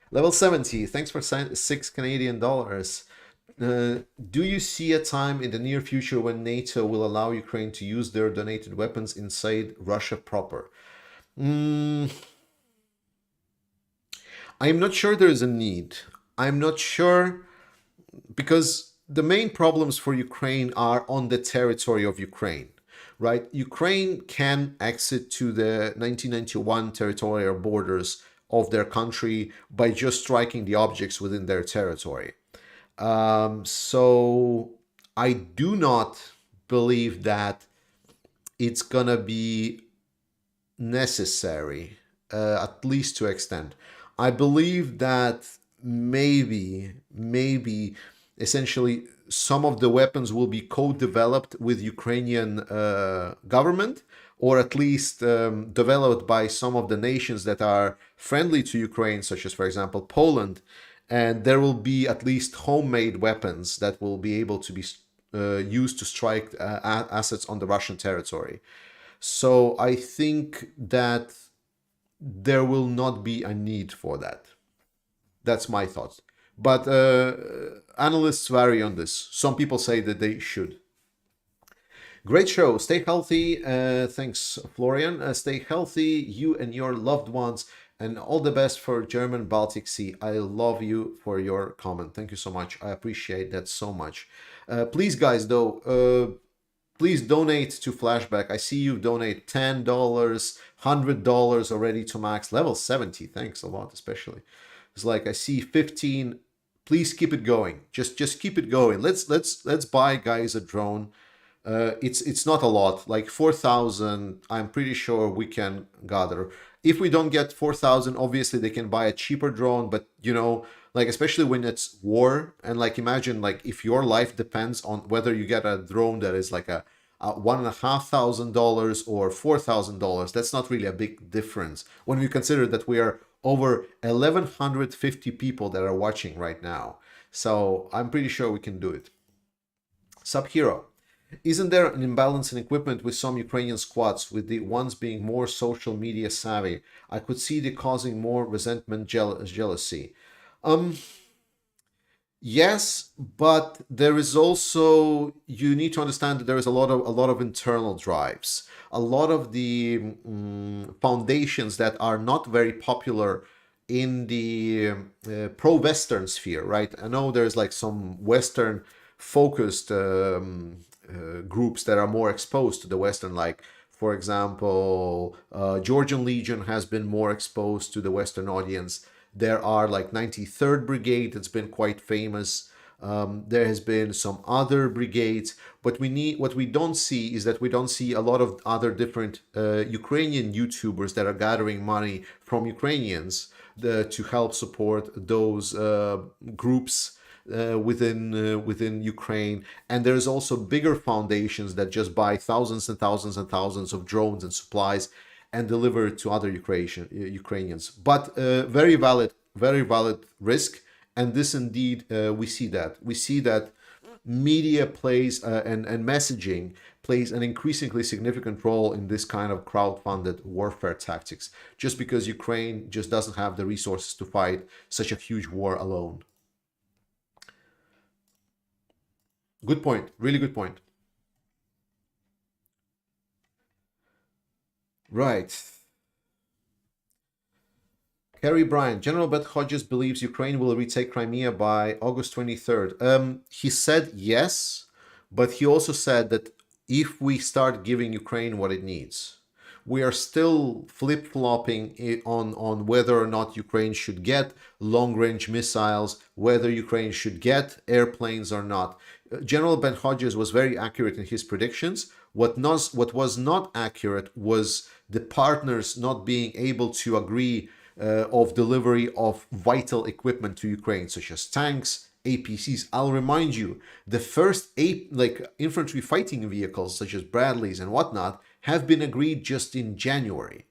S1: Level 70. Thanks for $6 Canadian. Do you see a time in the near future when NATO will allow Ukraine to use their donated weapons inside Russia proper? I'm not sure there is a need. I'm not sure, because the main problems for Ukraine are on the territory of Ukraine, right? Ukraine can exit to the 1991 territorial borders of their country by just striking the objects within their territory. So I do not believe that it's gonna be necessary, at least to extent. I believe that maybe essentially some of the weapons will be co-developed with Ukrainian government, or at least developed by some of the nations that are friendly to Ukraine, such as, for example, Poland and there will be at least homemade weapons that will be able to be used to strike assets on the Russian territory. So I think that there will not be a need for that. That's my thoughts. But analysts vary on this. Some people say that they should. Great show. Stay healthy. Thanks, Florian. Stay healthy, you and your loved ones, and all the best for German Baltic Sea. I love you for your comment. Thank you so much. I appreciate that so much. Please, guys, though, please donate to Flashback. I see you donate $10, $100 already to Max. Level 70. Thanks a lot, especially. It's like I see 15. Please keep it going. Just keep it going. Let's buy guys a drone. It's not a lot, like 4,000. I'm pretty sure we can gather. If we don't get 4,000, obviously they can buy a cheaper drone, but you know, like especially when it's war, and like imagine like if your life depends on whether you get a drone that is like a $1,500 or $4,000. That's not really a big difference when we consider that we are over 1,150 people that are watching right now. So I'm pretty sure we can do it. Sub-Hero. Isn't there an imbalance in equipment with some Ukrainian squads, with the ones being more social media savvy? I could see the causing more resentment, jealousy. Yes, but there is also, you need to understand that there is a lot of internal drives. A lot of the foundations that are not very popular in the pro-Western sphere, right? I know there's like some Western focused groups that are more exposed to the Western, like for example, Georgian Legion has been more exposed to the Western audience. There are like 93rd Brigade that's been quite famous. There has been some other brigades, but what we don't see is that we don't see a lot of other different Ukrainian YouTubers that are gathering money from Ukrainians to help support those groups within Ukraine. And there's also bigger foundations that just buy thousands and thousands and thousands of drones and supplies and deliver it to other Ukrainians. But very valid risk. And this indeed, we see that media plays and messaging plays an increasingly significant role in this kind of crowd-funded warfare tactics, just because Ukraine just doesn't have the resources to fight such a huge war alone. Good point. Really good point. Right. Kerry Bryan, General Bet Hodges believes Ukraine will retake Crimea by August 23rd. He said yes, but he also said that if we start giving Ukraine what it needs, we are still flip-flopping on whether or not Ukraine should get long-range missiles, whether Ukraine should get airplanes or not. General Ben Hodges was very accurate in his predictions. What was not accurate was the partners not being able to agree of delivery of vital equipment to Ukraine, such as tanks, APCs. I'll remind you, the first infantry fighting vehicles, such as Bradleys and whatnot, have been agreed just in January.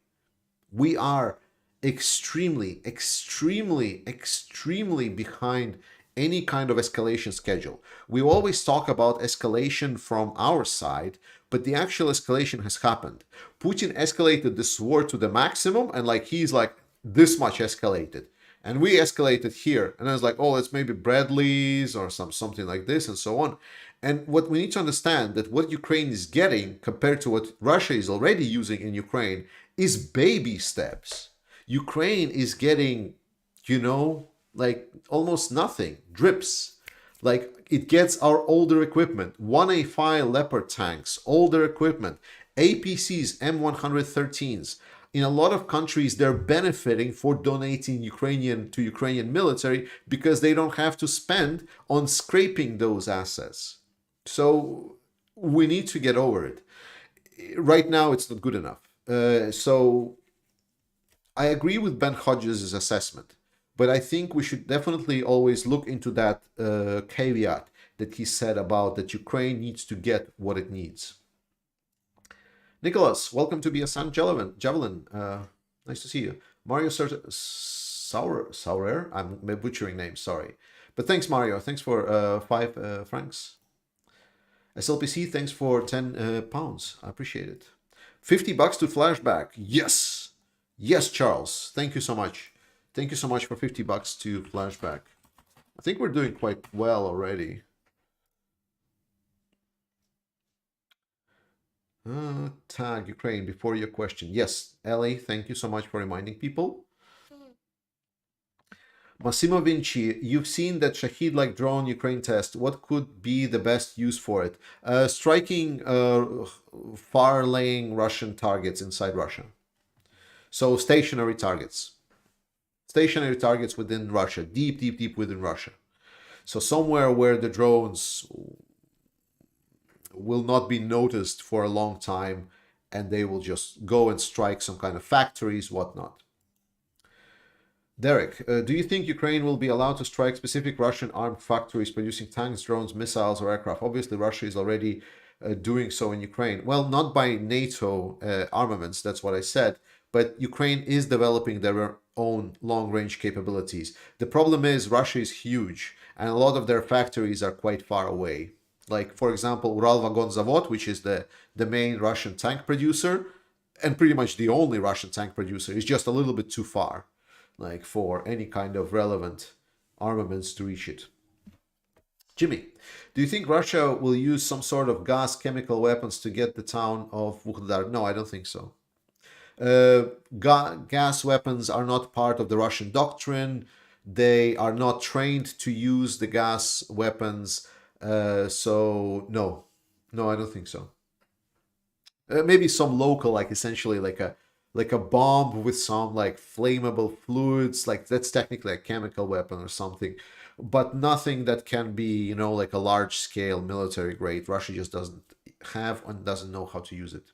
S1: We are extremely, extremely, extremely behind any kind of escalation schedule. We always talk about escalation from our side, but the actual escalation has happened. Putin escalated this war to the maximum, and he's like this much escalated. And we escalated here. And I was like, oh, it's maybe Bradley's or something like this and so on. And what we need to understand that what Ukraine is getting compared to what Russia is already using in Ukraine is baby steps. Ukraine is getting, almost nothing, drips. It gets our older equipment, 1A5 Leopard tanks, older equipment, APCs, M113s. In a lot of countries, they're benefiting for donating to Ukrainian military because they don't have to spend on scraping those assets. So we need to get over it. Right now, it's not good enough. So I agree with Ben Hodges' assessment, but I think we should definitely always look into that caveat that he said about that Ukraine needs to get what it needs. Nicholas, welcome to BSN Javelin. Nice to see you. Mario Saurer. I'm butchering names, sorry. But thanks, Mario. Thanks for 5 francs. SLPC, thanks for 10 pounds. I appreciate it. $50 to flashback. Yes. Yes, Charles. Thank you so much. Thank you so much for $50 to flashback. I think we're doing quite well already. Tag Ukraine before your question. Yes, Ellie, thank you so much for reminding people. Massimo Vinci, you've seen that Shahid-like drone Ukraine test. What could be the best use for it? Striking far-laying Russian targets inside Russia. So stationary targets. Stationary targets within Russia, deep, deep, deep within Russia. So somewhere where the drones will not be noticed for a long time and they will just go and strike some kind of factories, whatnot. Derek, do you think Ukraine will be allowed to strike specific Russian armed factories producing tanks, drones, missiles, or aircraft? Obviously, Russia is already doing so in Ukraine. Well, not by NATO armaments, that's what I said, but Ukraine is developing their own long-range capabilities. The problem is Russia is huge, and a lot of their factories are quite far away. Like, for example, Uralvagonzavod, which is the main Russian tank producer, and pretty much the only Russian tank producer, is just a little bit too far, like for any kind of relevant armaments to reach it. Jimmy, do you think Russia will use some sort of gas chemical weapons to get the town of Vuhledar? No, I don't think so. Gas weapons are not part of the Russian doctrine. They are not trained to use the gas weapons. So no, I don't think so. Maybe some local, like essentially like a bomb with some like flammable fluids, like that's technically a chemical weapon or something, but nothing that can be, like a large scale military grade. Russia just doesn't have and doesn't know how to use it.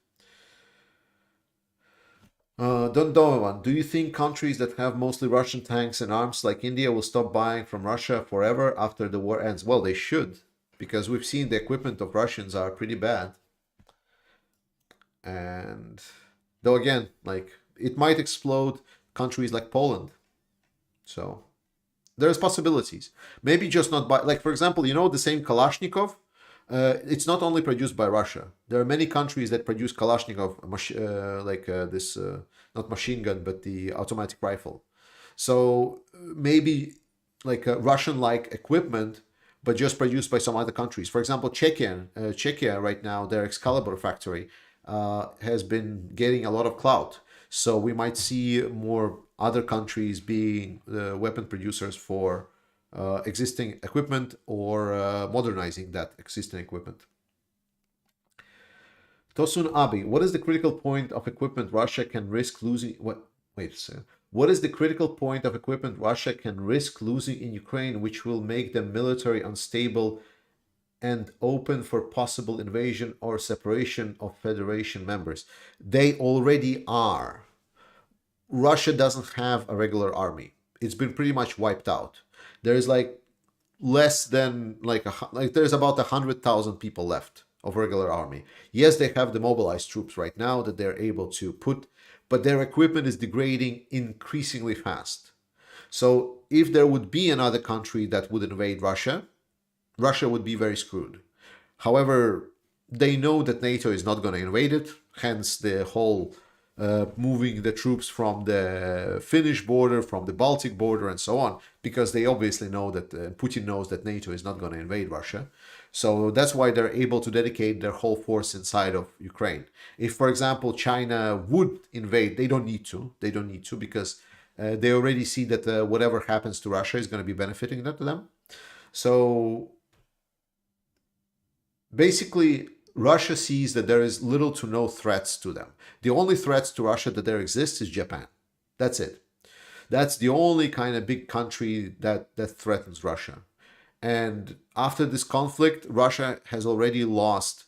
S1: Don Donovan, do you think countries that have mostly Russian tanks and arms like India will stop buying from Russia forever after the war ends? Well, they should, because we've seen the equipment of Russians are pretty bad. And though again, like it might explode countries like Poland. So there's possibilities. Maybe just not by, like for example, the same Kalashnikov. It's not only produced by Russia. There are many countries that produce Kalashnikov, this not machine gun, but the automatic rifle. So maybe like a Russian-like equipment, but just produced by some other countries. For example, Czechia right now, their Excalibur factory has been getting a lot of clout. So we might see more other countries being the weapon producers for existing equipment or modernizing that existing equipment. Tosun Abi, what is the critical point of equipment Russia can risk losing? What is the critical point of equipment Russia can risk losing in Ukraine, which will make them military unstable and open for possible invasion or separation of federation members? They already are. Russia doesn't have a regular army. It's been pretty much wiped out. There's like less than there's about 100,000 people left of regular army. Yes, they have the mobilized troops right now that they're able to put, but their equipment is degrading increasingly fast. So if there would be another country that would invade Russia, Russia would be very screwed. However, they know that NATO is not going to invade it, hence the whole moving the troops from the Finnish border, from the Baltic border, and so on, because they obviously know that Putin knows that NATO is not going to invade Russia. So that's why they're able to dedicate their whole force inside of Ukraine. If, for example, China would invade, they don't need to. They don't need to because they already see that whatever happens to Russia is going to be benefiting to them. So basically, Russia sees that there is little to no threats to them. The only threats to Russia that there exists is Japan. That's it. That's the only kind of big country that threatens Russia. And after this conflict, Russia has already lost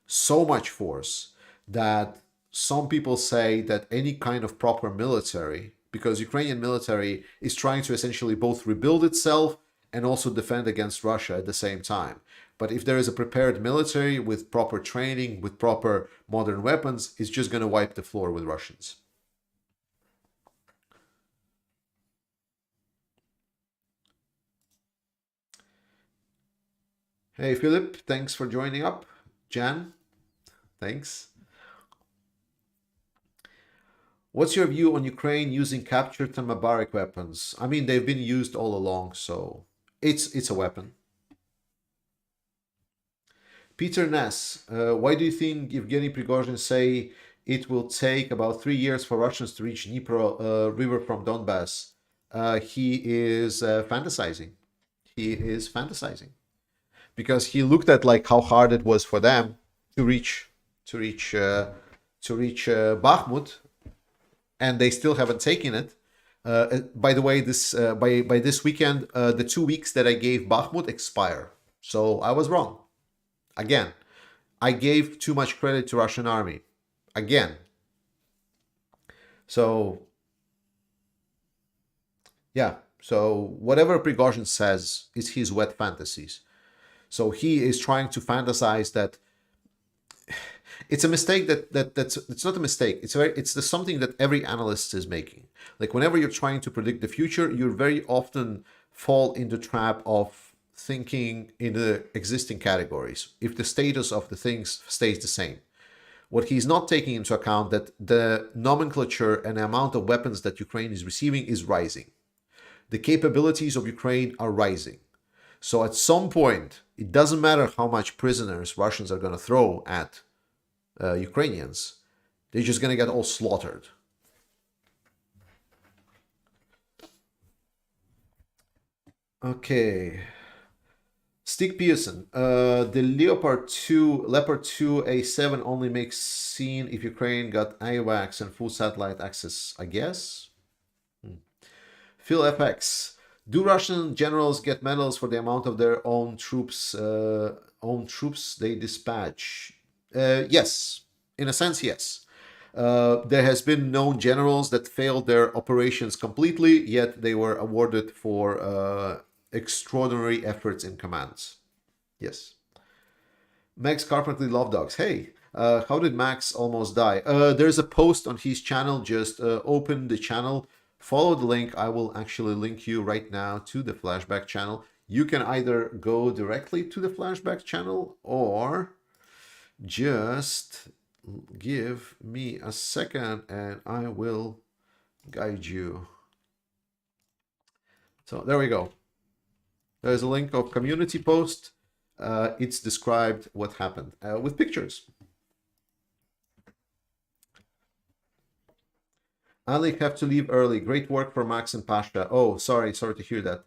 S1: so much force that some people say that any kind of proper military, because Ukrainian military is trying to essentially both rebuild itself and also defend against Russia at the same time. But if there is a prepared military with proper training, with proper modern weapons, it's just going to wipe the floor with Russians. Hey, Philip, thanks for joining up. Jan, thanks. What's your view on Ukraine using captured and barbaric weapons? I mean, they've been used all along, so it's a weapon. Peter Ness, why do you think Evgeny Prigozhin say it will take about 3 years for Russians to reach Dnipro River from Donbass? He is fantasizing. He is fantasizing because he looked at like how hard it was for them to reach to reach uh, Bakhmut, and they still haven't taken it. By the way, this by this weekend, the 2 weeks that I gave Bakhmut expire. So I was wrong again. I gave too much credit to Russian army again. So yeah. So whatever Prigozhin says is his wet fantasies. So he is trying to fantasize that it's a mistake that's it's not a mistake. It's something that every analyst is making. Like whenever you're trying to predict the future, you very often fall in the trap of thinking in the existing categories. If the status of the things stays the same. What he's not taking into account that the nomenclature and the amount of weapons that Ukraine is receiving is rising. The capabilities of Ukraine are rising. So at some point, it doesn't matter how much prisoners Russians are going to throw at Ukrainians, they're just going to get all slaughtered. Okay. Stick Pearson, the Leopard 2 A7 only makes scene if Ukraine got AWACS and full satellite access, I guess. Phil FX, do Russian generals get medals for the amount of their own troops they dispatch? Yes, in a sense, yes. There has been known generals that failed their operations completely, yet they were awarded for extraordinary efforts in commands. Yes. Max Carpentry Love Dogs. Hey, how did Max almost die? There's a post on his channel. Just open the channel, follow the link. I will actually link you right now to the flashback channel. You can either go directly to the flashback channel or just give me a second and I will guide you. So there we go. There's a link of community post. It's described what happened with pictures. Ali have to leave early. Great work for Max and Pasha. Oh, sorry to hear that.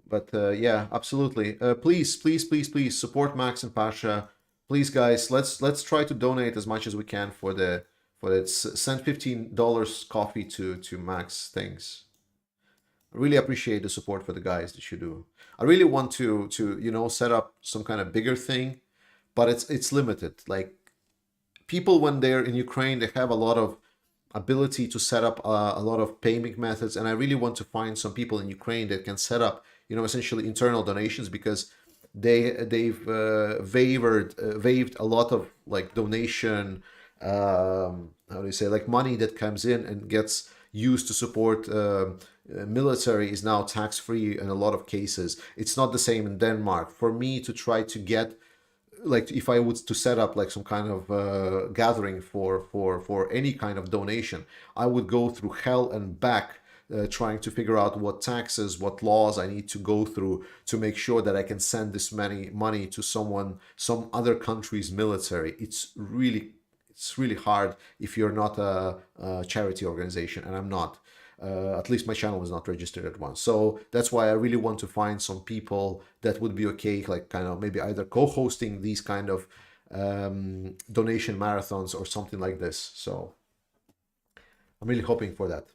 S1: But yeah, absolutely. Please support Max and Pasha. Please, guys, let's try to donate as much as we can for the send $15 coffee to Max. Thanks. I really appreciate the support for the guys that you do. I really want to set up some kind of bigger thing, but it's limited. Like people when they're in Ukraine, they have a lot of ability to set up a lot of payment methods, and I really want to find some people in Ukraine that can set up essentially internal donations because they've waived a lot of like donation how do you say like money that comes in and gets used to support military is now tax free in a lot of cases. It's not the same in Denmark. For me to try to get like if I was to set up like some kind of gathering for any kind of donation, I would go through hell and back trying to figure out what taxes, what laws I need to go through to make sure that I can send this money to some other country's military. It's really hard if you're not a charity organization, and I'm not. At least my channel was not registered at once. So that's why I really want to find some people that would be okay, like kind of maybe either co-hosting these kind of donation marathons or something like this. So I'm really hoping for that.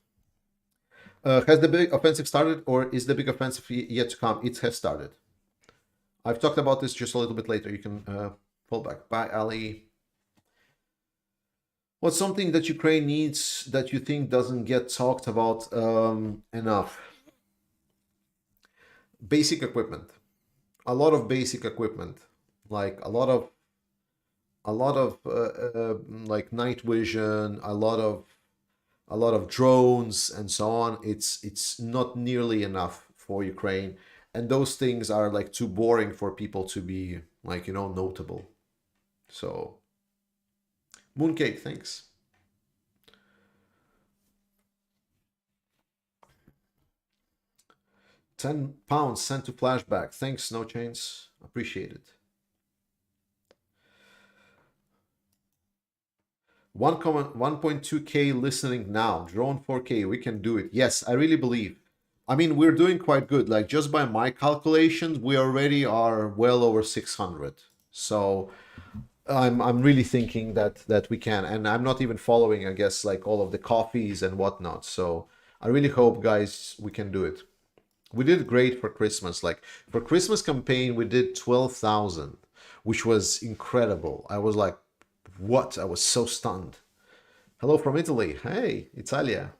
S1: Has the big offensive started or is the big offensive yet to come? It has started. I've talked about this just a little bit later. You can pull back. Bye, Ali. What's something that Ukraine needs that you think doesn't get talked about enough? Basic equipment. A lot of basic equipment, like a lot of like night vision, a lot of drones and so on. It's not nearly enough for Ukraine, and those things are like too boring for people to be like, notable. So, Mooncake, thanks. 10 pounds sent to Flashback. Thanks, No Chains. Appreciate it. 1.2K listening now. Drone 4K. We can do it. Yes, I really believe. I mean, we're doing quite good. Like, just by my calculations, we already are well over 600. So I'm really thinking that we can. And I'm not even following, I guess, like all of the coffees and whatnot. So I really hope, guys, we can do it. We did great for Christmas. Like, for Christmas campaign, we did 12,000, which was incredible. I was like, what? I was so stunned. Hello from Italy. Hey, Italia.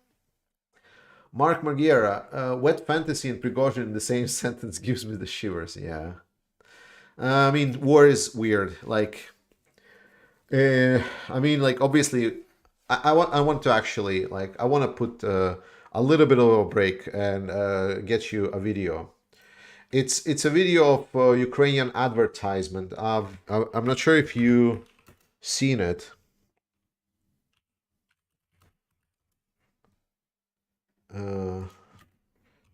S1: Mark Margiera, wet fantasy and Prigozhin in the same sentence gives me the shivers. Yeah. I mean, war is weird. Like, I mean, like, obviously, I want to actually, like, I want to put a little bit of a break and get you a video. It's a video of Ukrainian advertisement. I'm not sure if you seen it.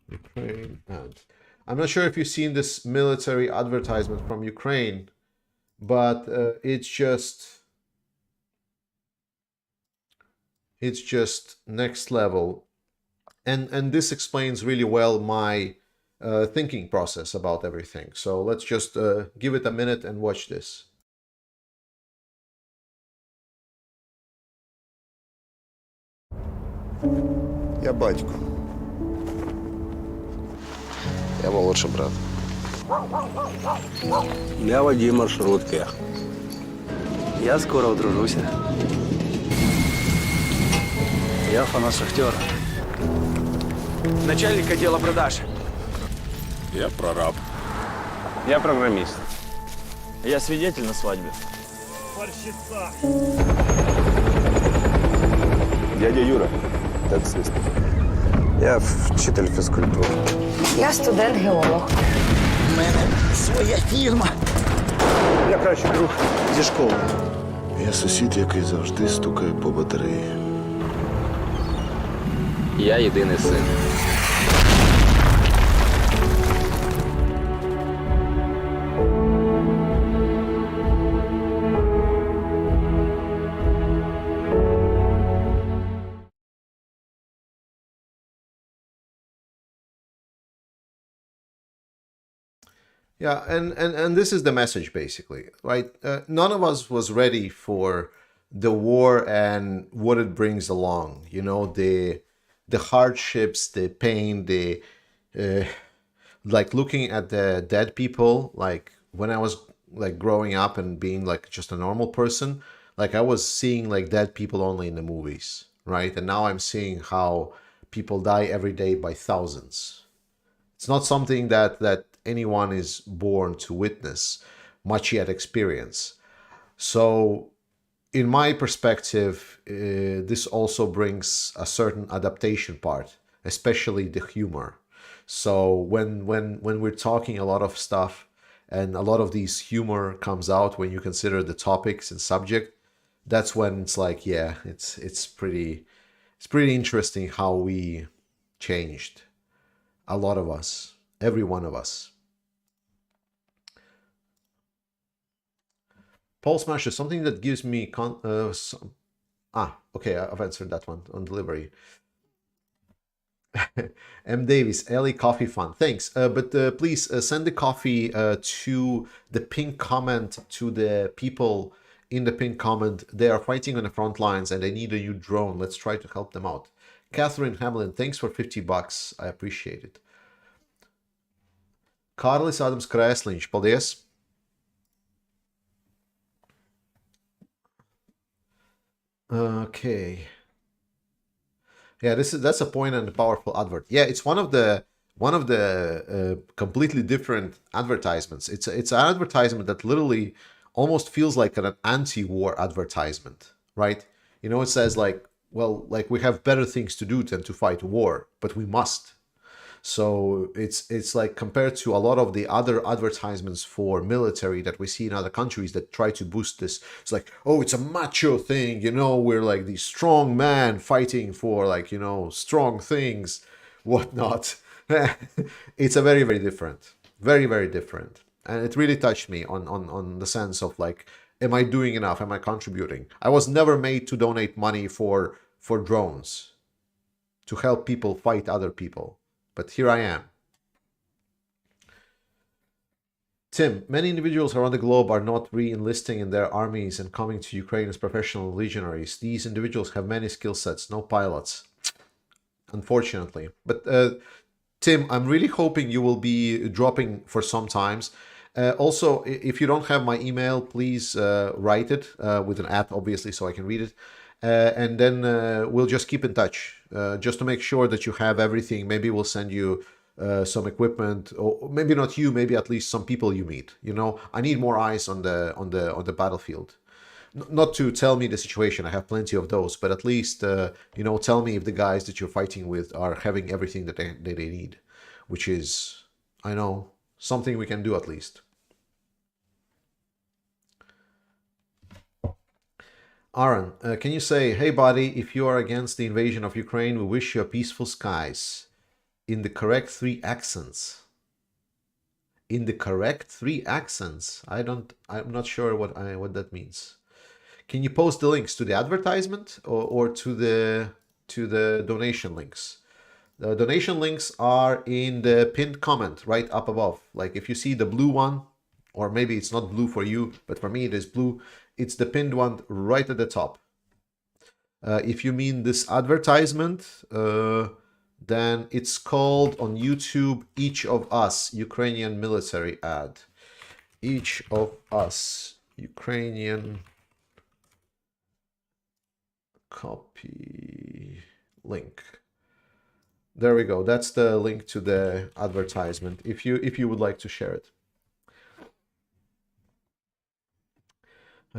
S1: Ukraine ads. I'm not sure if you've seen this military advertisement from Ukraine, but it's just next level, and this explains really well my thinking process about everything. So let's just give it a minute and watch this.
S2: Я батько. Я молодший брат.
S3: Я водій маршрутки.
S4: Я скоро одружуся. Я фанат шахтера. Начальник отдела продаж.
S3: Я прораб.
S4: Я программист. Я свидетель на свадьбе.
S2: Дядя Юра, таксист. Я вчитель фізкультури.
S5: Я студент-геолог.
S6: У мене своя фірма.
S2: Я кращий друг зі школи.
S7: Я сусід, який завжди стукає по батареї.
S4: Я єдиний син.
S1: Yeah, and this is the message basically, right? None of us was ready for the war and what it brings along. You know, the hardships, the pain, the like looking at the dead people. Like when I was like growing up and being like just a normal person, like I was seeing like dead people only in the movies, right? And now I'm seeing how people die every day by thousands. It's not something that anyone is born to witness, much yet experience. So, in my perspective, this also brings a certain adaptation part, especially the humor. So when we're talking a lot of stuff and a lot of these humor comes out when you consider the topics and subject, that's when it's like, yeah, it's pretty interesting how we changed. A lot of us, every one of us. Paul Smash is something that gives me okay, I've answered that one on delivery. M. Davis, Ellie Coffee Fund. Thanks. But please send the coffee to the pinned comment, to the people in the pinned comment. They are fighting on the front lines and they need a new drone. Let's try to help them out. Catherine Hamlin, thanks for $50. I appreciate it. Kārlis Adams Krēsliņš, paldies. Okay. Yeah, that's a point and a powerful advert. Yeah, it's one of the completely different advertisements. It's an advertisement that literally almost feels like an anti-war advertisement, right? You know, it says like, well, like we have better things to do than to fight war, but we must. So it's like compared to a lot of the other advertisements for military that we see in other countries that try to boost this. It's like, oh, it's a macho thing, you know, we're like the strong man fighting for like, you know, strong things, whatnot. It's a very, very different, very, very different. And it really touched me on the sense of like, am I doing enough? Am I contributing? I was never made to donate money for drones to help people fight other people. But here I am. Tim, many individuals around the globe are not re-enlisting in their armies and coming to Ukraine as professional legionaries. These individuals have many skill sets, no pilots, unfortunately. But Tim, I'm really hoping you will be dropping for some times. Also, if you don't have my email, please write it with an @ obviously, so I can read it. And then we'll just keep in touch, just to make sure that you have everything. Maybe we'll send you some equipment, or maybe not you, maybe at least some people you meet. You know, I need more eyes on the battlefield. Not to tell me the situation, I have plenty of those, but at least you know, tell me if the guys that you're fighting with are having everything that they need, which is, I know, something we can do at least. Aaron, can you say, hey buddy, if you are against the invasion of Ukraine, we wish you a peaceful skies. In the correct 3 accents. In the correct 3 accents. I'm not sure what that means. Can you post the links to the advertisement or to the donation links? The donation links are in the pinned comment right up above. Like if you see the blue one, or maybe it's not blue for you, but for me it is blue. It's the pinned one right at the top. If you mean this advertisement, then it's called on YouTube, Each of Us, Ukrainian military ad. Each of Us, Ukrainian copy link. There we go. That's the link to the advertisement if you would like to share it.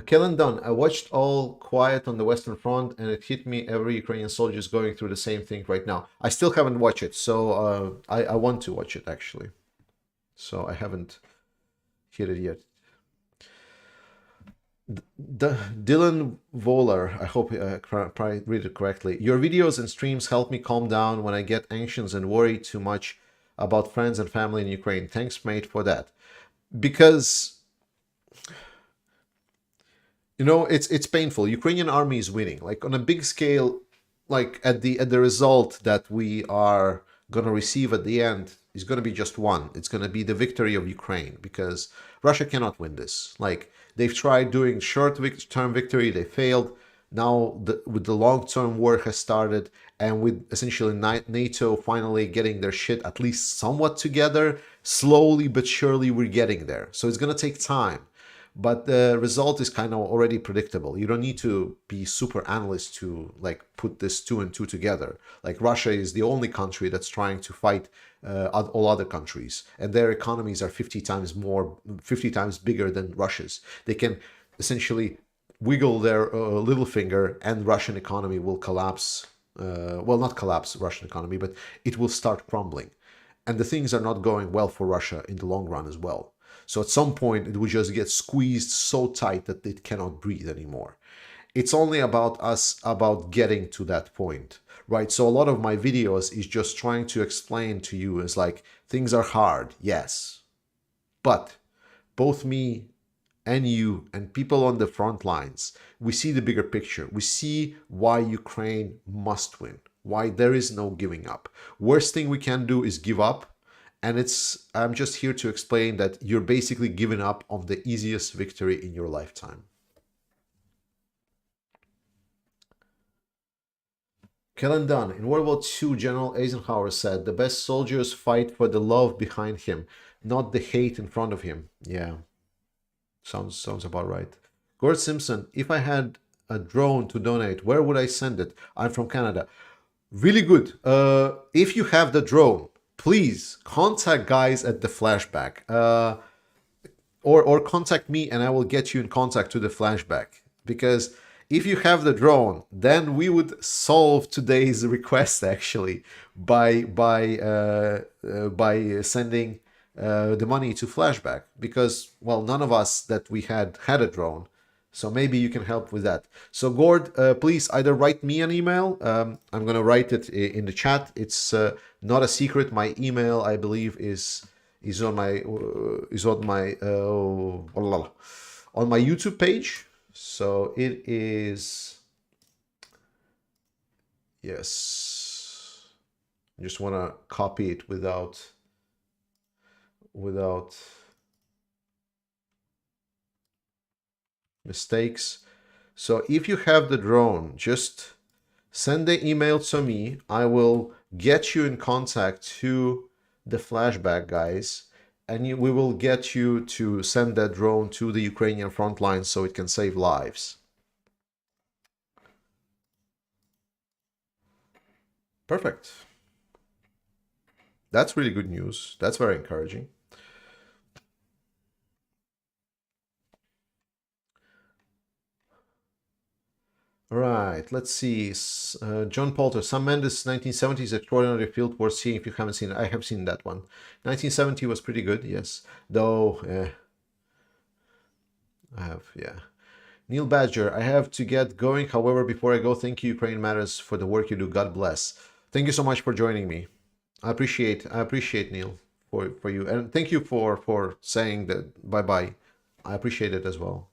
S1: Kellen Dunn, I watched All Quiet on the Western Front and it hit me. Every Ukrainian soldier is going through the same thing right now. I still haven't watched it, so I want to watch it actually. So I haven't hit it yet. Dylan Voller, I hope I probably read it correctly. Your videos and streams help me calm down when I get anxious and worry too much about friends and family in Ukraine. Thanks, mate, for that. Because, you know, it's painful. Ukrainian army is winning, like on a big scale, like at the result that we are gonna receive at the end is gonna be just one. It's gonna be the victory of Ukraine, because Russia cannot win this. Like they've tried doing short-term victory, they failed. Now with the long-term war has started, and with essentially NATO finally getting their shit at least somewhat together, slowly but surely we're getting there. So it's gonna take time. But the result is kind of already predictable. You don't need to be super analyst to like put this 2 and 2 together. Like Russia is the only country that's trying to fight all other countries, and their economies are 50 times bigger than Russia's. They can essentially wiggle their little finger, and Russian economy will collapse. Well, not collapse Russian economy, but it will start crumbling. And the things are not going well for Russia in the long run as well. So at some point, it will just get squeezed so tight that it cannot breathe anymore. It's only about us, about getting to that point, right? So a lot of my videos is just trying to explain to you is like, things are hard, yes. But both me and you and people on the front lines, we see the bigger picture. We see why Ukraine must win, why there is no giving up. Worst thing we can do is give up. And I'm just here to explain that you're basically giving up on the easiest victory in your lifetime. Kellen Dunn, in World War II, General Eisenhower said, the best soldiers fight for the love behind him, not the hate in front of him. Yeah, sounds about right. Gord Simpson, if I had a drone to donate, where would I send it? I'm from Canada. Really good. If you have the drone, please contact guys at the Flashback, or contact me and I will get you in contact to the Flashback. Because if you have the drone, then we would solve today's request actually by sending the money to Flashback, because, well, none of us that we had a drone. So maybe you can help with that. So Gord, please either write me an email. I'm going to write it in the chat. It's not a secret. My email, I believe, is on my YouTube page. So it is, yes. I just want to copy it without mistakes. So if you have the drone, just send the email to me. I will get you in contact to the Flashback guys, and we will get you to send that drone to the Ukrainian front line so it can save lives. Perfect. That's really good news. That's very encouraging. All right, let's see. John Poulter, Sam Mendes' 1970s extraordinary field worth seeing if you haven't seen it. I have seen that one. 1970 was pretty good, yes. Though, I have, yeah. Neil Badger, I have to get going. However, before I go, thank you, Ukraine Matters, for the work you do. God bless. Thank you so much for joining me. I appreciate Neil for you, and thank you for saying that bye-bye. I appreciate it as well.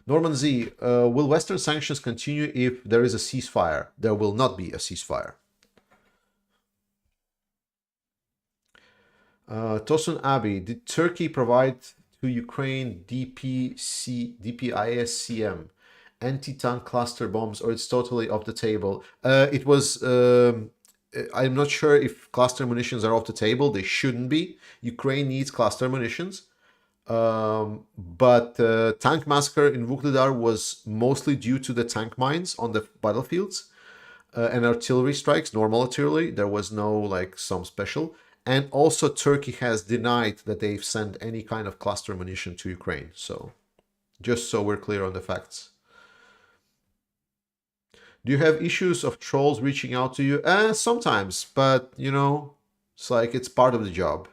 S1: Norman Z, will Western sanctions continue if there is a ceasefire? There will not be a ceasefire. Tosun Abi, did Turkey provide to Ukraine DPISCM, anti-tank cluster bombs, or it's totally off the table? It was, I'm not sure if cluster munitions are off the table. They shouldn't be. Ukraine needs cluster munitions. But tank massacre in Vuhledar was mostly due to the tank mines on the battlefields and artillery strikes, normal artillery. There was no like some special. And also Turkey has denied that they've sent any kind of cluster munition to Ukraine. So just so we're clear on the facts. Do you have issues of trolls reaching out to you? Sometimes, but you know, it's like it's part of the job.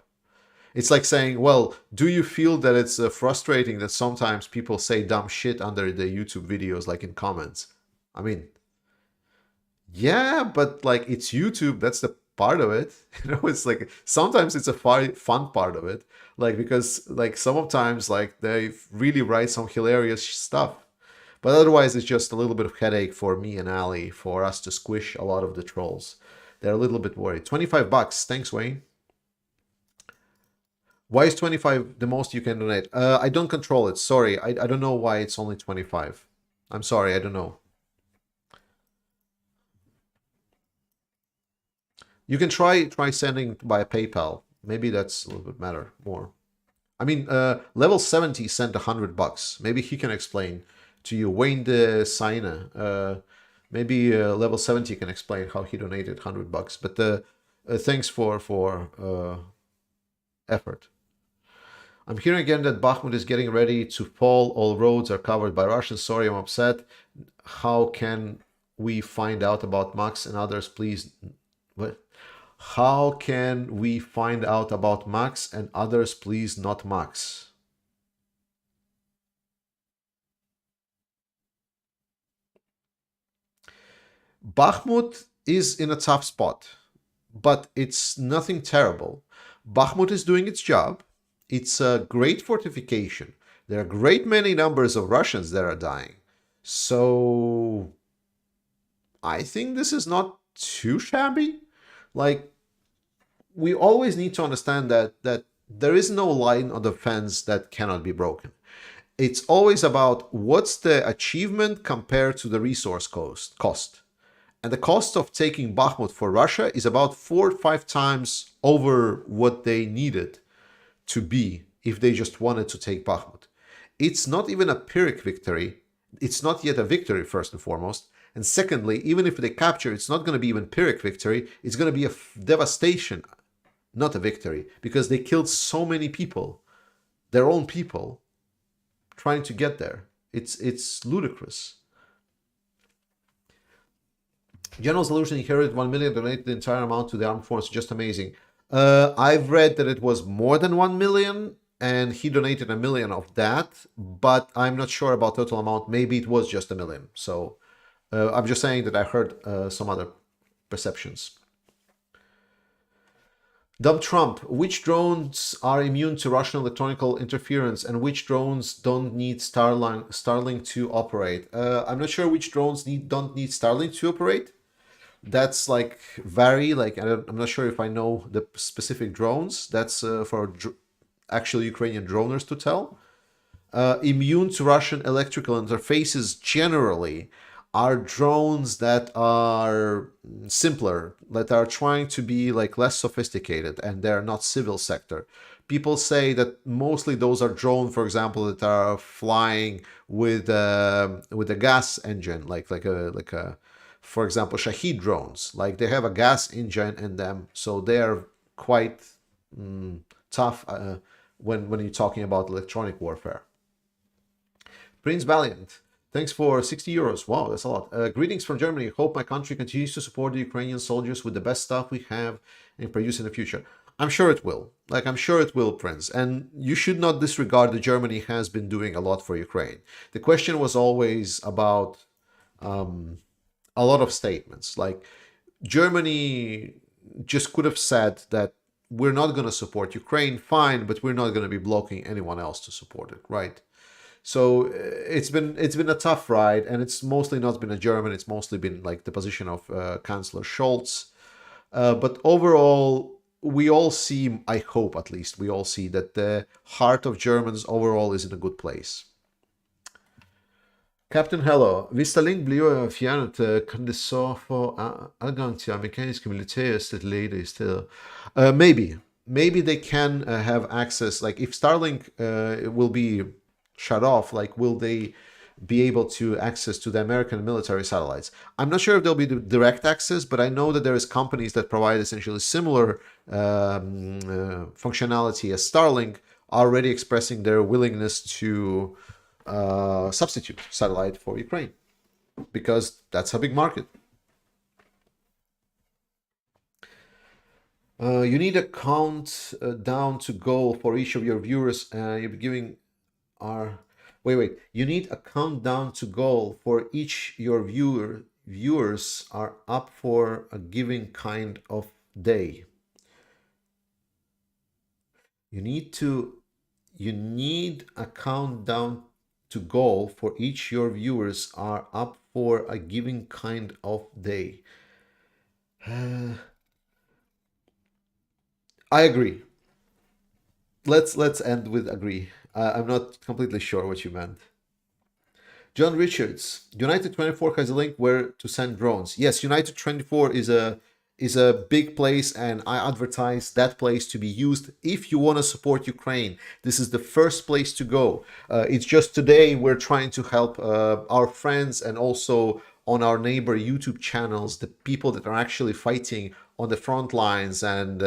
S1: It's like saying, well, do you feel that it's frustrating that sometimes people say dumb shit under the YouTube videos, like in comments? I mean, yeah, but like it's YouTube. That's the part of it. You know, it's like sometimes it's a fun part of it. Like, because like sometimes like they really write some hilarious stuff. But otherwise, it's just a little bit of headache for me and Ali for us to squish a lot of the trolls. They're a little bit worried. $25. Thanks, Wayne. Why is 25 the most you can donate? I don't control it. Sorry. I don't know why it's only 25. I'm sorry. I don't know. You can try sending by PayPal. Maybe that's a little bit more. I mean, level 70 sent $100. Maybe he can explain to you. Wayne de Saina. Maybe level 70 can explain how he donated $100. But thanks for effort. I'm hearing again that Bakhmut is getting ready to fall. All roads are covered by Russians. Sorry, I'm upset. How can we find out about Max and others, please? What? How can we find out about Max and others, please, not Max? Bakhmut is in a tough spot, but it's nothing terrible. Bakhmut is doing its job. It's a great fortification. There are a great many numbers of Russians that are dying. So I think this is not too shabby. Like, we always need to understand that there is no line on the fence that cannot be broken. It's always about what's the achievement compared to the resource cost. And the cost of taking Bakhmut for Russia is about 4 or 5 times over what they needed to be if they just wanted to take Bakhmut. It's not even a Pyrrhic victory. It's not yet a victory, first and foremost. And secondly, even if they capture, it's not going to be even Pyrrhic victory. It's going to be a devastation, not a victory, because they killed so many people, their own people, trying to get there. It's ludicrous. General Solution inherited 1 million, donated the entire amount to the armed forces. Just amazing. I've read that it was more than 1 million, and he donated 1 million of that, but I'm not sure about total amount. Maybe it was just 1 million. So I'm just saying that I heard some other perceptions. Dumb Trump, which drones are immune to Russian electronic interference and which drones don't need Starlink to operate? I'm not sure which drones don't need Starlink to operate. That's like vary, like I'm not sure if I know the specific drones. That's for actual Ukrainian droners to tell. Immune to Russian electrical interfaces generally are drones that are simpler, that are trying to be like less sophisticated, and they're not civil sector. People say that mostly those are drones, for example, that are flying with a gas engine, like a for example, Shahid drones. Like they have a gas engine in them, so they are quite tough when you're talking about electronic warfare. Prince Valiant, thanks for 60 euros. Wow, that's a lot. Greetings from Germany. Hope my country continues to support the Ukrainian soldiers with the best stuff we have and produce in the future. I'm sure it will. Like, I'm sure it will, Prince. And you should not disregard that Germany has been doing a lot for Ukraine. The question was always about a lot of statements. Like, Germany just could have said that we're not going to support Ukraine, fine, but we're not going to be blocking anyone else to support it, right? So it's been a tough ride, and it's mostly not been a German. It's mostly been like the position of Chancellor Scholz. But overall, we all see, I hope at least, we all see that the heart of Germans overall is in a good place. Captain Hello, vi Starlink bliver fjernet, kan det så få adgang til amerikanske militære satellitter i stedet? Maybe they can have access, like if Starlink will be shut off, like will they be able to access to the American military satellites? I'm not sure if there'll be direct access, but I know that there is companies that provide essentially similar functionality as Starlink already expressing their willingness to substitute satellite for Ukraine, because that's a big market. You need a countdown to goal for each of your viewers. You're giving our you need a countdown to goal for each your viewers are up for a given kind of day. You need a countdown to goal for each your viewers are up for a given kind of day. I agree. Let's end with agree. I'm not completely sure what you meant. John Richards, United 24 has a link where to send drones. Yes, United 24 is a big place, and I advertise that place to be used if you want to support Ukraine. This is the first place to go. It's just today we're trying to help our friends and also on our neighbor YouTube channels, the people that are actually fighting on the front lines, and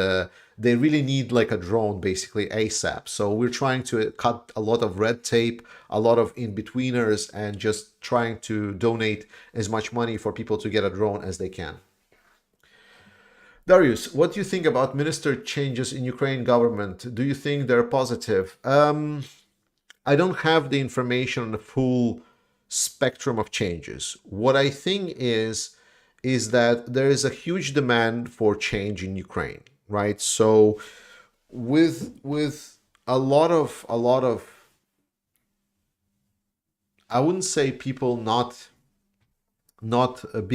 S1: they really need like a drone basically ASAP. So we're trying to cut a lot of red tape, a lot of in-betweeners, and just trying to donate as much money for people to get a drone as they can. Darius, what do you think about minister changes in Ukraine government? Do you think they're positive? I don't have the information on the full spectrum of changes. What I think is that there is a huge demand for change in Ukraine, right? So with a lot of I wouldn't say people not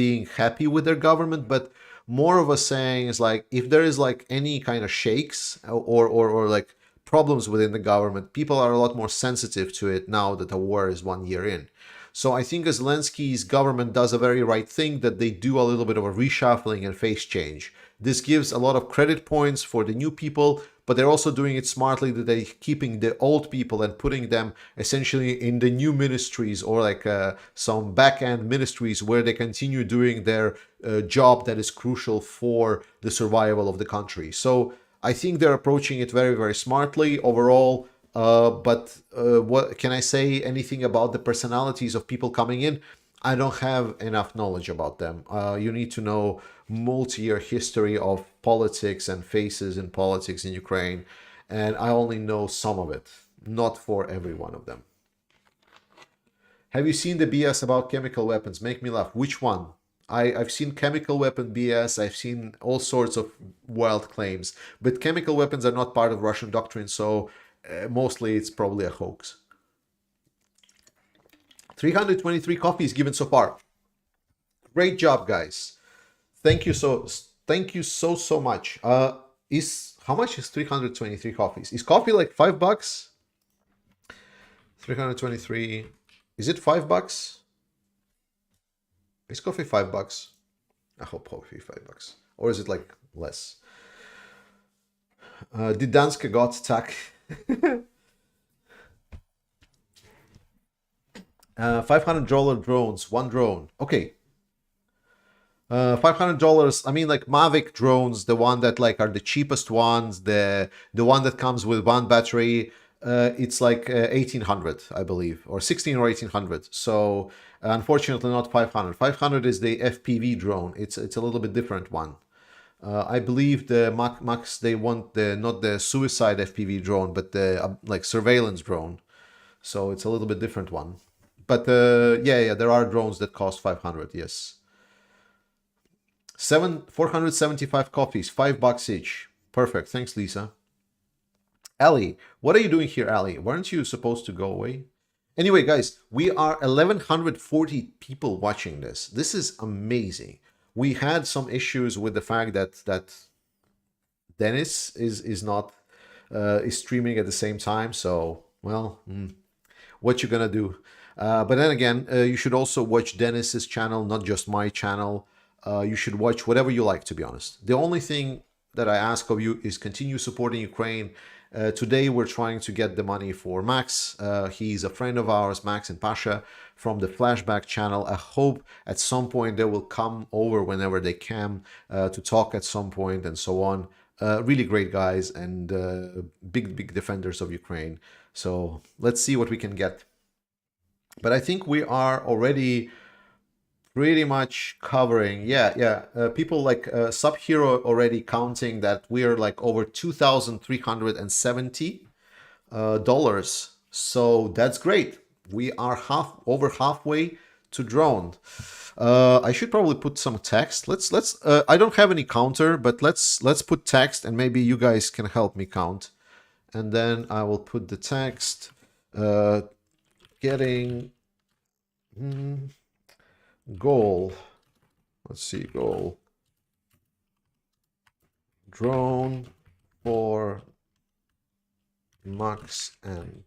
S1: being happy with their government, but more of a saying is like, if there is like any kind of shakes or like problems within the government, people are a lot more sensitive to it now that the war is 1 year in. So I think Zelensky's government does a very right thing, that they do a little bit of a reshuffling and face change. This gives a lot of credit points for the new people, but they're also doing it smartly, that they're keeping the old people and putting them essentially in the new ministries or like some back-end ministries where they continue doing their job that is crucial for the survival of the country. So I think they're approaching it very, very smartly. Overall, But what can I say? Anything about the personalities of people coming in? I don't have enough knowledge about them. You need to know multi-year history of politics and faces in politics in Ukraine, and I only know some of it, not for every one of them. Have you seen the BS about chemical weapons? Make me laugh. Which one? I've seen chemical weapon BS. I've seen all sorts of wild claims, but chemical weapons are not part of Russian doctrine, so mostly it's probably a hoax. 323 copies given so far. Great job, guys. Thank you so much. Is how much is 323 copies? Is coffee like $5? 323. Is it $5? Is coffee $5? I hope coffee $5. Or is it like less? Did Danske got attack? $500 drones, one drone. Okay. $500. I mean, like Mavic drones, the one that like are the cheapest ones, the one that comes with one battery. It's like 1800, I believe, or 16 or 1800. So unfortunately, not 500. 500 is the FPV drone. It's a little bit different one. I believe the Max they want the not the suicide FPV drone, but the like surveillance drone. So it's a little bit different one. But yeah, there are drones that cost 500. Yes. 475 copies, $5 each. Perfect. Thanks, Lisa. Ali, what are you doing here, Ali? Weren't you supposed to go away? Anyway, guys, we are 1,140 people watching this. This is amazing. We had some issues with the fact that Dennis is not is streaming at the same time. So, well, what you gonna do? But then again, you should also watch Dennis's channel, not just my channel. You should watch whatever you like, to be honest. The only thing that I ask of you is continue supporting Ukraine. Today, we're trying to get the money for Max. He's a friend of ours, Max and Pasha, from the Flashback channel. I hope at some point they will come over whenever they can to talk at some point and so on. Really great guys and big defenders of Ukraine. So let's see what we can get. But I think we are already pretty much covering. People like Sub-Hero already counting that we are like over $2,370 dollars. So that's great. We are over halfway to drone. I should probably put some text. Let's I don't have any counter, but let's put text and maybe you guys can help me count. And then I will put the text getting goal. Let's see, goal. Drone for Max and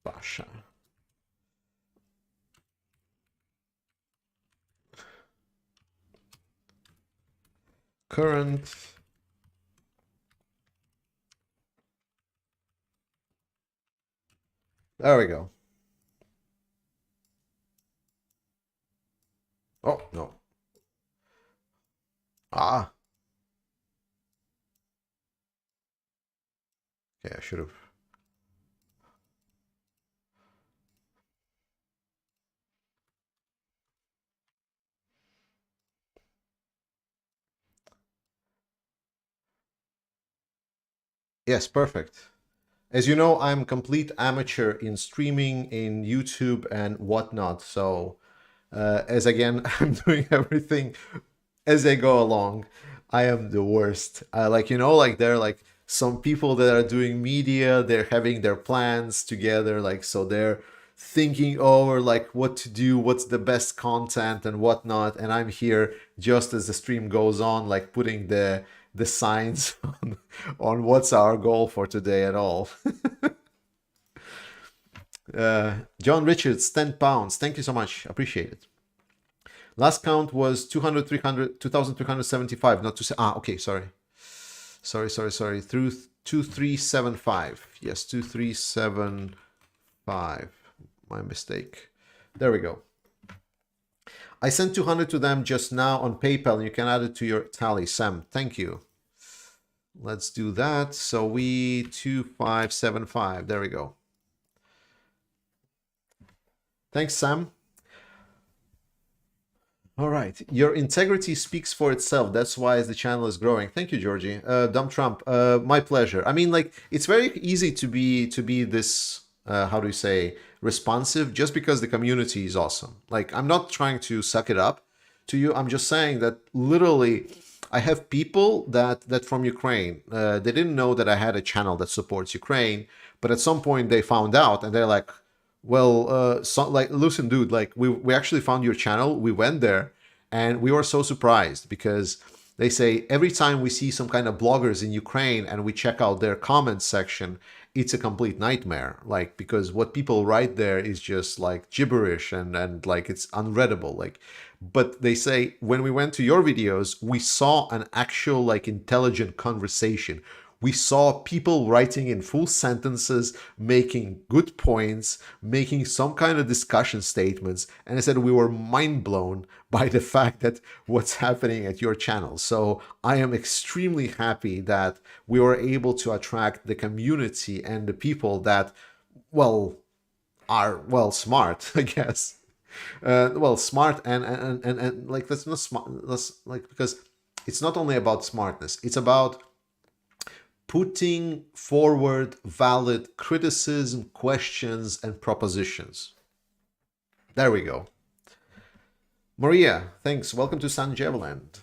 S1: Pasha. Current there we go. Oh, no. Ah. Okay, I should have. Yes, perfect. As you know, I'm complete amateur in streaming, in YouTube and whatnot. So as again, I'm doing everything as I go along. I am the worst. Like, you know, like there are like some people that are doing media, they're having their plans together, like so they're thinking over like what to do, what's the best content and whatnot. And I'm here just as the stream goes on, like putting the signs on what's our goal for today at all. John Richards, 10 pounds. Thank you so much. Appreciate it. Last count was 2,375. Not to say. Okay. Sorry. Through 2375. Yes, 2375. My mistake. There we go. I sent 200 to them just now on PayPal. You can add it to your tally, Sam. Thank you. Let's do that. So we 2575. There we go. Thanks, Sam. All right. Your integrity speaks for itself. That's why the channel is growing. Thank you, Georgie. Dumb Trump. My pleasure. I mean, like, it's very easy to be this, how do you say, responsive just because the community is awesome. Like, I'm not trying to suck it up to you. I'm just saying that literally I have people that from Ukraine, they didn't know that I had a channel that supports Ukraine, but at some point they found out and they're like, well, so, like, listen, dude, like we actually found your channel. We went there and we were so surprised because they say every time we see some kind of bloggers in Ukraine and we check out their comments section, it's a complete nightmare. Like, because what people write there is just like gibberish and like it's unreadable. Like, but they say when we went to your videos, we saw an actual like intelligent conversation. We saw people writing in full sentences, making good points, making some kind of discussion statements. And I said we were mind blown by the fact that what's happening at your channel. So I am extremely happy that we were able to attract the community and the people that, well, are, well, smart, I guess. Well, smart and like, that's not smart. That's like, because it's not only about smartness, it's about putting forward valid criticism, questions, and propositions. There we go. Maria, thanks. Welcome to San Jeveland.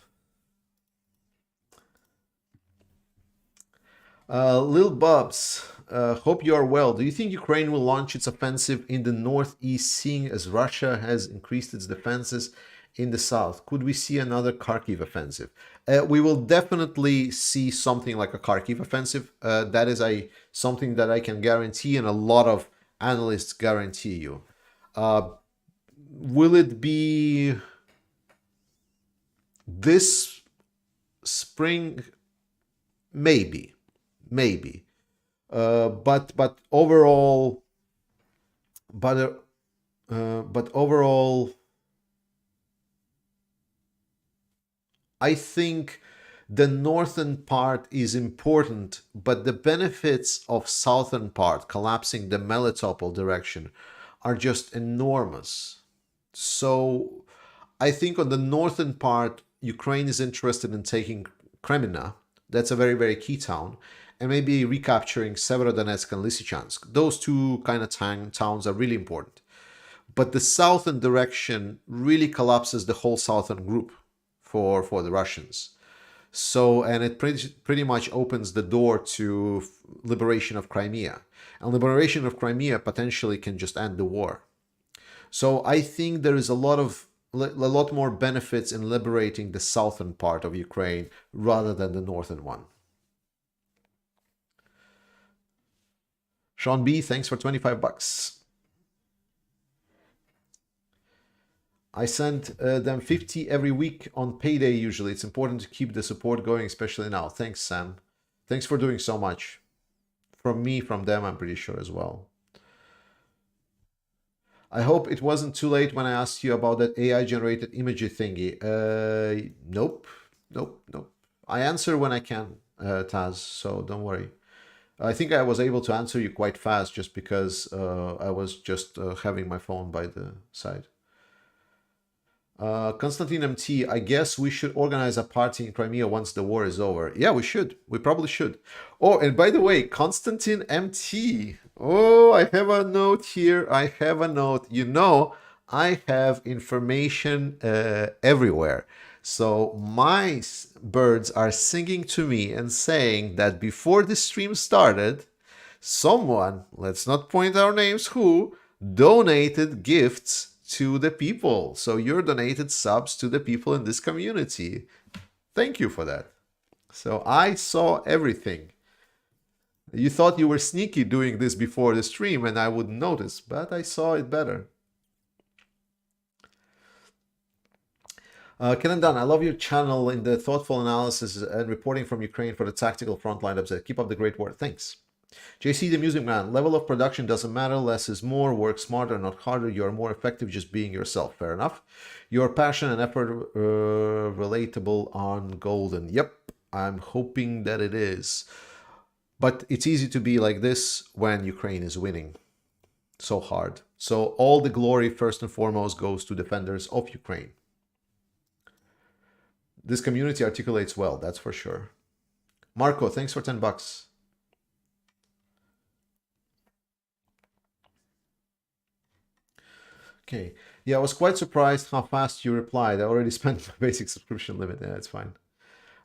S1: Lil Bubs, hope you are well. Do you think Ukraine will launch its offensive in the northeast, seeing as Russia has increased its defenses in the south? Could we see another Kharkiv offensive? We will definitely see something like a Kharkiv offensive. That is something that I can guarantee, and a lot of analysts guarantee you. Will it be this spring? Maybe. But overall, I think the northern part is important, but the benefits of southern part, collapsing the Melitopol direction, are just enormous. So I think on the northern part, Ukraine is interested in taking Kreminna. That's a very, very key town. And maybe recapturing Severodonetsk and Lysychansk. Those two kind of towns are really important. But the southern direction really collapses the whole southern group for the Russians. So, and it pretty much opens the door to liberation of Crimea. And liberation of Crimea potentially can just end the war. So I think there is a lot more benefits in liberating the southern part of Ukraine rather than the northern one. Sean B, thanks for 25 bucks. I send them 50 every week on payday usually. It's important to keep the support going, especially now. Thanks, Sam. Thanks for doing so much. From me, from them, I'm pretty sure as well. I hope it wasn't too late when I asked you about that AI-generated imagery thingy. Nope. I answer when I can, Taz, so don't worry. I think I was able to answer you quite fast just because I was just having my phone by the side. Konstantin MT, I guess we should organize a party in Crimea once the war is over. Yeah, we should. We probably should. Oh, and by the way, Konstantin MT. Oh, I have a note here. I have a note. You know, I have information everywhere. So my birds are singing to me and saying that before the stream started, someone, let's not point our names who, donated gifts to the people. So you're donated subs to the people in this community. Thank you for that. So I saw everything. You thought you were sneaky doing this before the stream and I wouldn't notice, but I saw it better. Ken and Dan, I love your channel in the thoughtful analysis and reporting from Ukraine for the tactical frontline upset. Keep up the great work. Thanks. JC the Music Man, level of production doesn't matter. Less is more. Work smarter, not harder. You are more effective just being yourself. Fair enough. Your passion and effort relatable on golden. Yep. I'm hoping that it is. But it's easy to be like this when Ukraine is winning so hard. So all the glory, first and foremost, goes to defenders of Ukraine. This community articulates well, that's for sure. Marco, thanks for 10 bucks. Okay. Yeah, I was quite surprised how fast you replied. I already spent my basic subscription limit. Yeah, it's fine.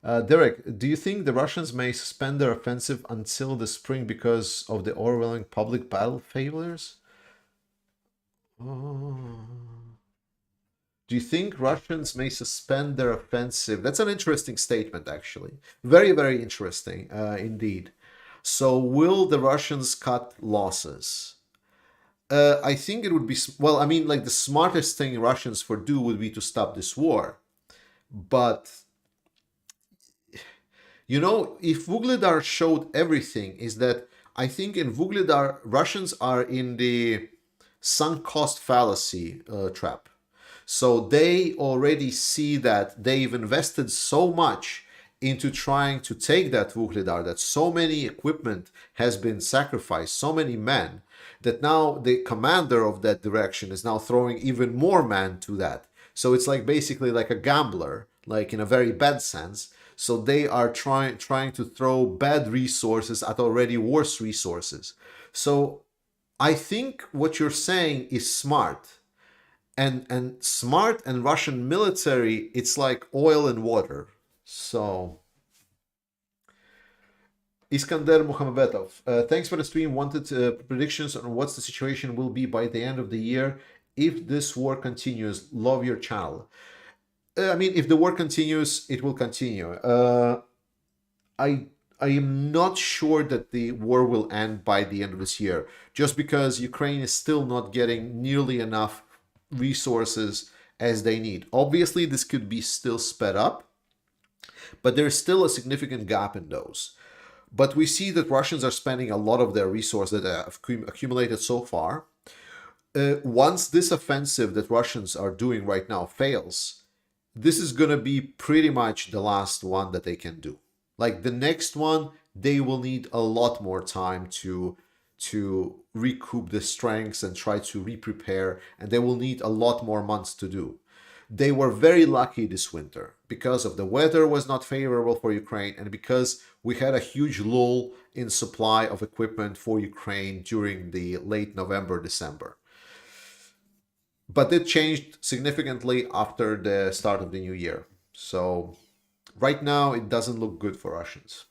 S1: Derek, do you think the Russians may suspend their offensive until the spring because of the overwhelming public battle failures? Oh. Do you think Russians may suspend their offensive? That's an interesting statement, actually. Very, very interesting, indeed. So, will the Russians cut losses? I think it would be, well, I mean, like the smartest thing Russians for do would be to stop this war. But, you know, if Vuhledar showed everything, is that I think in Vuhledar, Russians are in the sunk cost fallacy trap. So they already see that they've invested so much into trying to take that Vuhledar, that so many equipment has been sacrificed, so many men, that now the commander of that direction is now throwing even more men to that. So it's like basically like a gambler, like in a very bad sense. So they are trying to throw bad resources at already worse resources. So I think what you're saying is smart. And smart and Russian military, it's like oil and water. So, Iskander Muhammadov, thanks for the stream. Wanted predictions on what's the situation will be by the end of the year if this war continues. Love your channel. I mean, if the war continues, it will continue. I am not sure that the war will end by the end of this year, just because Ukraine is still not getting nearly enough resources as they need. Obviously, this could be still sped up, but there's still a significant gap in those. But we see that Russians are spending a lot of their resources that have accumulated so far. Once this offensive that Russians are doing right now fails, this is going to be pretty much the last one that they can do. Like the next one, they will need a lot more time to recoup the strengths and try to re-prepare, and they will need a lot more months to do. They were very lucky this winter because of the weather was not favorable for Ukraine and because we had a huge lull in supply of equipment for Ukraine during the late November, December. But it changed significantly after the start of the new year. So right now it doesn't look good for Russians.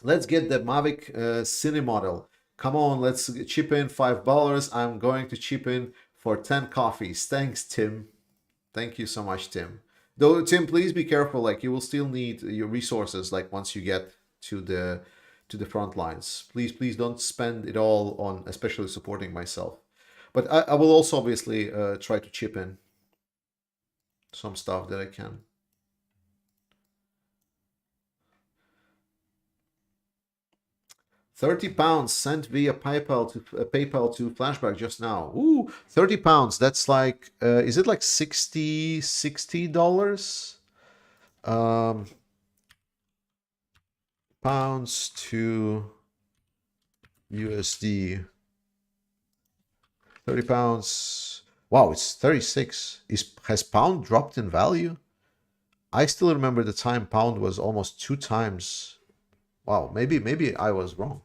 S1: Let's get the Mavic Cine model. Come on, let's chip in $5. I'm going to chip in for 10 coffees. Thanks, Tim. Thank you so much, Tim. Though, Tim, please be careful. Like, you will still need your resources. Like, once you get to the front lines, please don't spend it all on, especially supporting myself. But I will also obviously try to chip in some stuff that I can. £30 sent via PayPal to Flashback just now. Ooh, £30. That's like, is it like $60? Pounds to USD. £30. Wow, it's 36. Has pound dropped in value? I still remember the time pound was almost 2 times. Wow, maybe I was wrong.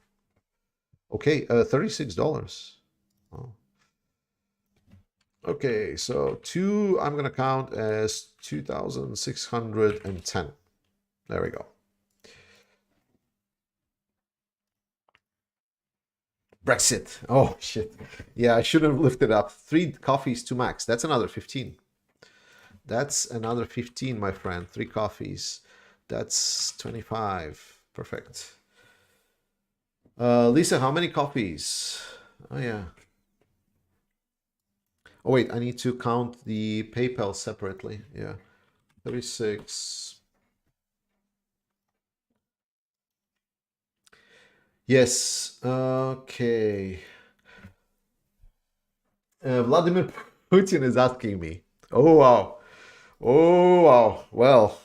S1: Okay, $36. Oh. Okay, so I'm gonna count as 2,610. There we go. Brexit. Oh shit. Yeah, I should have lifted up 3 coffees to max. That's another 15. That's another 15, my friend. 3 coffees. That's 25. Perfect. Lisa, how many coffees? Oh yeah. Oh wait, I need to count the PayPal separately. Yeah. 36. Yes. Okay. Vladimir Putin is asking me. Oh wow. Oh wow. Well,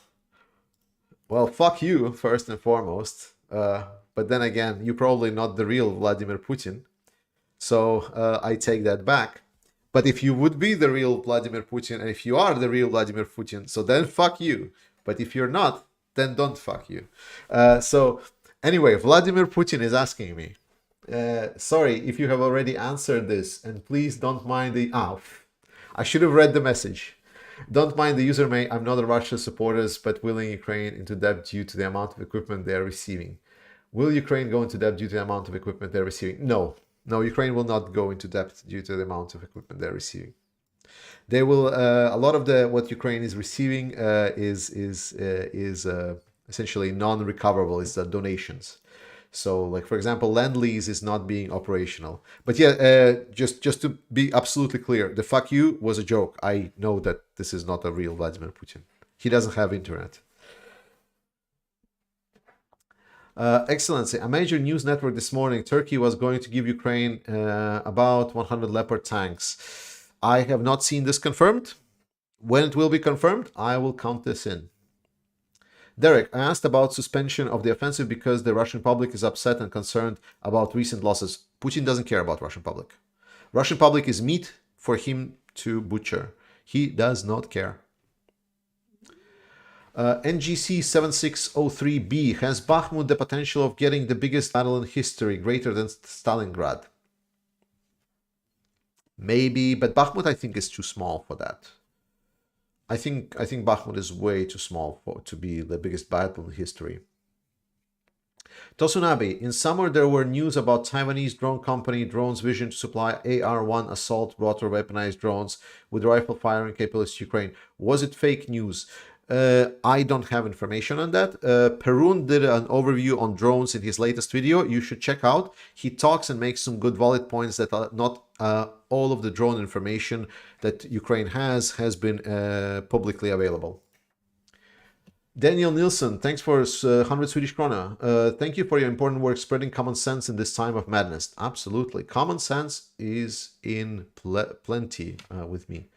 S1: Well, fuck you, first and foremost. But then again, you're probably not the real Vladimir Putin. So I take that back. But if you would be the real Vladimir Putin, and if you are the real Vladimir Putin, so then fuck you. But if you're not, then don't fuck you. So anyway, Vladimir Putin is asking me, sorry if you have already answered this, and please don't mind the... I should have read the message. Don't mind the user, may. I'm not a Russia supporter, but willing Ukraine into debt due to the amount of equipment they are receiving. Will Ukraine go into debt due to the amount of equipment they're receiving? No. No, Ukraine will not go into debt due to the amount of equipment they're receiving. They will. A lot of what Ukraine is receiving is essentially non-recoverable. It's donations. So, like for example, Lend-Lease is not being operational. But yeah, just to be absolutely clear, the fuck you was a joke. I know that this is not a real Vladimir Putin. He doesn't have internet. Excellency, a major news network this morning, Turkey was going to give Ukraine about 100 Leopard tanks. I have not seen this confirmed. When it will be confirmed, I will count this in. Derek, I asked about suspension of the offensive because the Russian public is upset and concerned about recent losses. Putin doesn't care about Russian public. Russian public is meat for him to butcher. He does not care. NGC 7603B, has Bakhmut the potential of getting the biggest battle in history, greater than Stalingrad? Maybe, but Bakhmut I think is too small for that. I think Bakhmut is way too small to be the biggest battle in history. Tosunabe, in summer there were news about Taiwanese drone company Drones Vision to supply AR-1 assault rotor weaponized drones with rifle firing capabilities to Ukraine. Was it fake news? I don't have information on that. Perun did an overview on drones in his latest video. You should check out. He talks and makes some good valid points that are not all of the drone information that Ukraine has been publicly available. Daniel Nilsson, thanks for 100 Swedish krona. Thank you for your important work spreading common sense in this time of madness. Absolutely. Common sense is in plenty with me.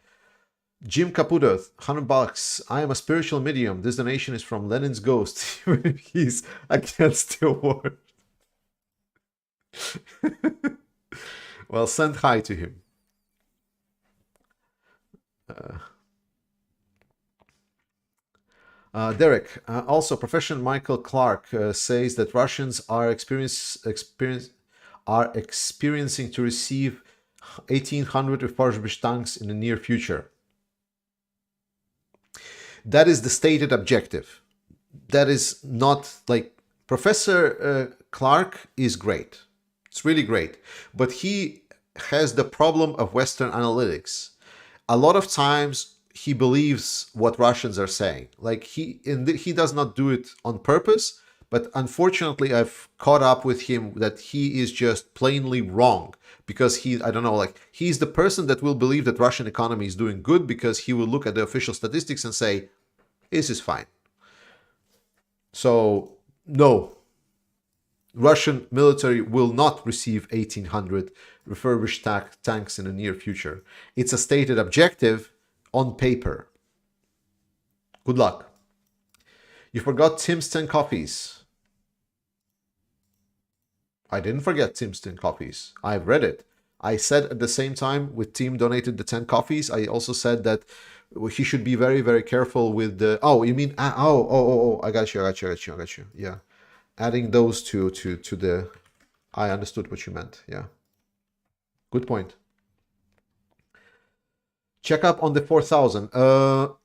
S1: Jim Caputo, $100. I am a spiritual medium. This donation is from Lenin's ghost. He's against the war. Well, send hi to him. Derek, also Professor Michael Clark says that Russians are experiencing to receive 1,800 refurbished tanks in the near future. That is the stated objective. That is not like Professor Clark is great. It's really great. But he has the problem of Western analytics. A lot of times he believes what Russians are saying. Like he does not do it on purpose, but unfortunately I've caught up with him that he is just plainly wrong. Because he's the person that will believe that Russian economy is doing good because he will look at the official statistics and say, this is fine. So, no. Russian military will not receive 1,800 refurbished tanks in the near future. It's a stated objective on paper. Good luck. You forgot Tim's 10 copies. I didn't forget Tim's 10 copies. I've read it. I said at the same time with Tim donated the 10 copies, I also said that he should be very, very careful with the... Oh, you mean... I got you. Yeah. Adding those to the... I understood what you meant. Yeah. Good point. Check up on the 4,000.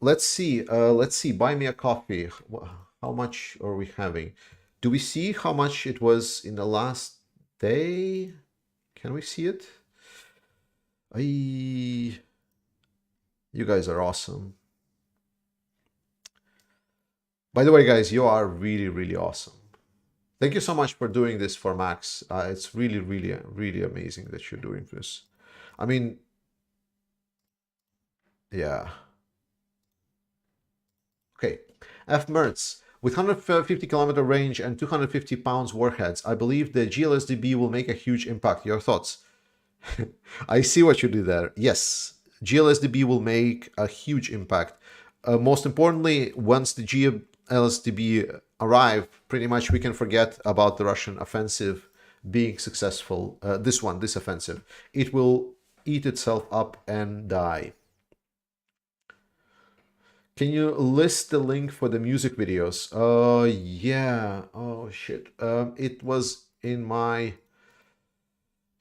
S1: Let's see. Buy me a coffee. How much are we having? Do we see how much it was in the last day? Can we see it? You guys are awesome. By the way, guys, you are really, really awesome. Thank you so much for doing this for Max. It's really, really, really amazing that you're doing this. I mean, yeah. Okay. F. Mertz. With 150-kilometer range and 250 pounds warheads, I believe the GLSDB will make a huge impact. Your thoughts? I see what you did there. Yes, GLSDB will make a huge impact. Most importantly, once the LSDB arrive, pretty much we can forget about the Russian offensive being successful. This offensive, it will eat itself up and die. Can you list the link for the music videos? Yeah. Oh shit. It was in my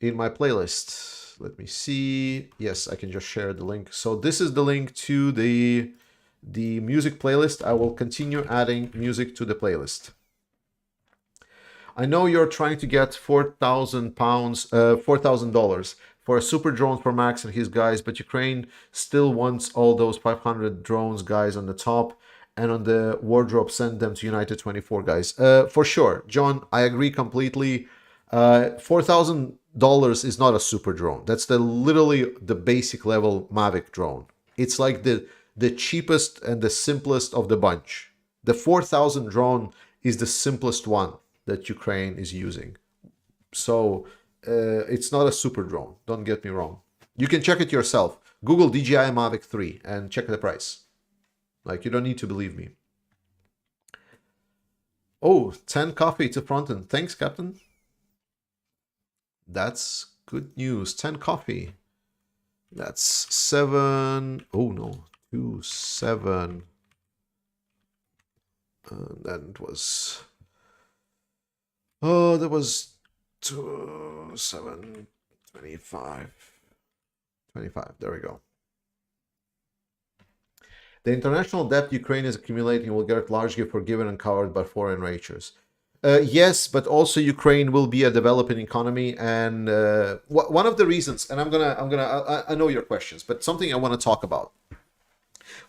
S1: playlist. Let me see. Yes, I can just share the link. So this is the link to the music playlist. I will continue adding music to the playlist. I know you're trying to get $4,000 for a super drone for Max and his guys, but Ukraine still wants all those 500 drones guys on the top, and on the wardrobe send them to United 24 guys. For sure, John, I agree completely. $4,000 is not a super drone. That's literally the basic level Mavic drone. It's like the cheapest and the simplest of the bunch. The 4,000 drone is the simplest one that Ukraine is using. So it's not a super drone. Don't get me wrong. You can check it yourself. Google DJI Mavic 3 and check the price. Like, you don't need to believe me. Oh, 10 coffee to Fronten. Thanks, Captain. That's good news. 10 coffee. That's 7. Oh no, 2, 7. Then it was. Oh, that was 2, 7, 25. 25. There we go. The international debt Ukraine is accumulating will get largely forgiven and covered by foreign ranchers. Yes, but also Ukraine will be a developing economy, and one of the reasons, and I know your questions, but something I want to talk about.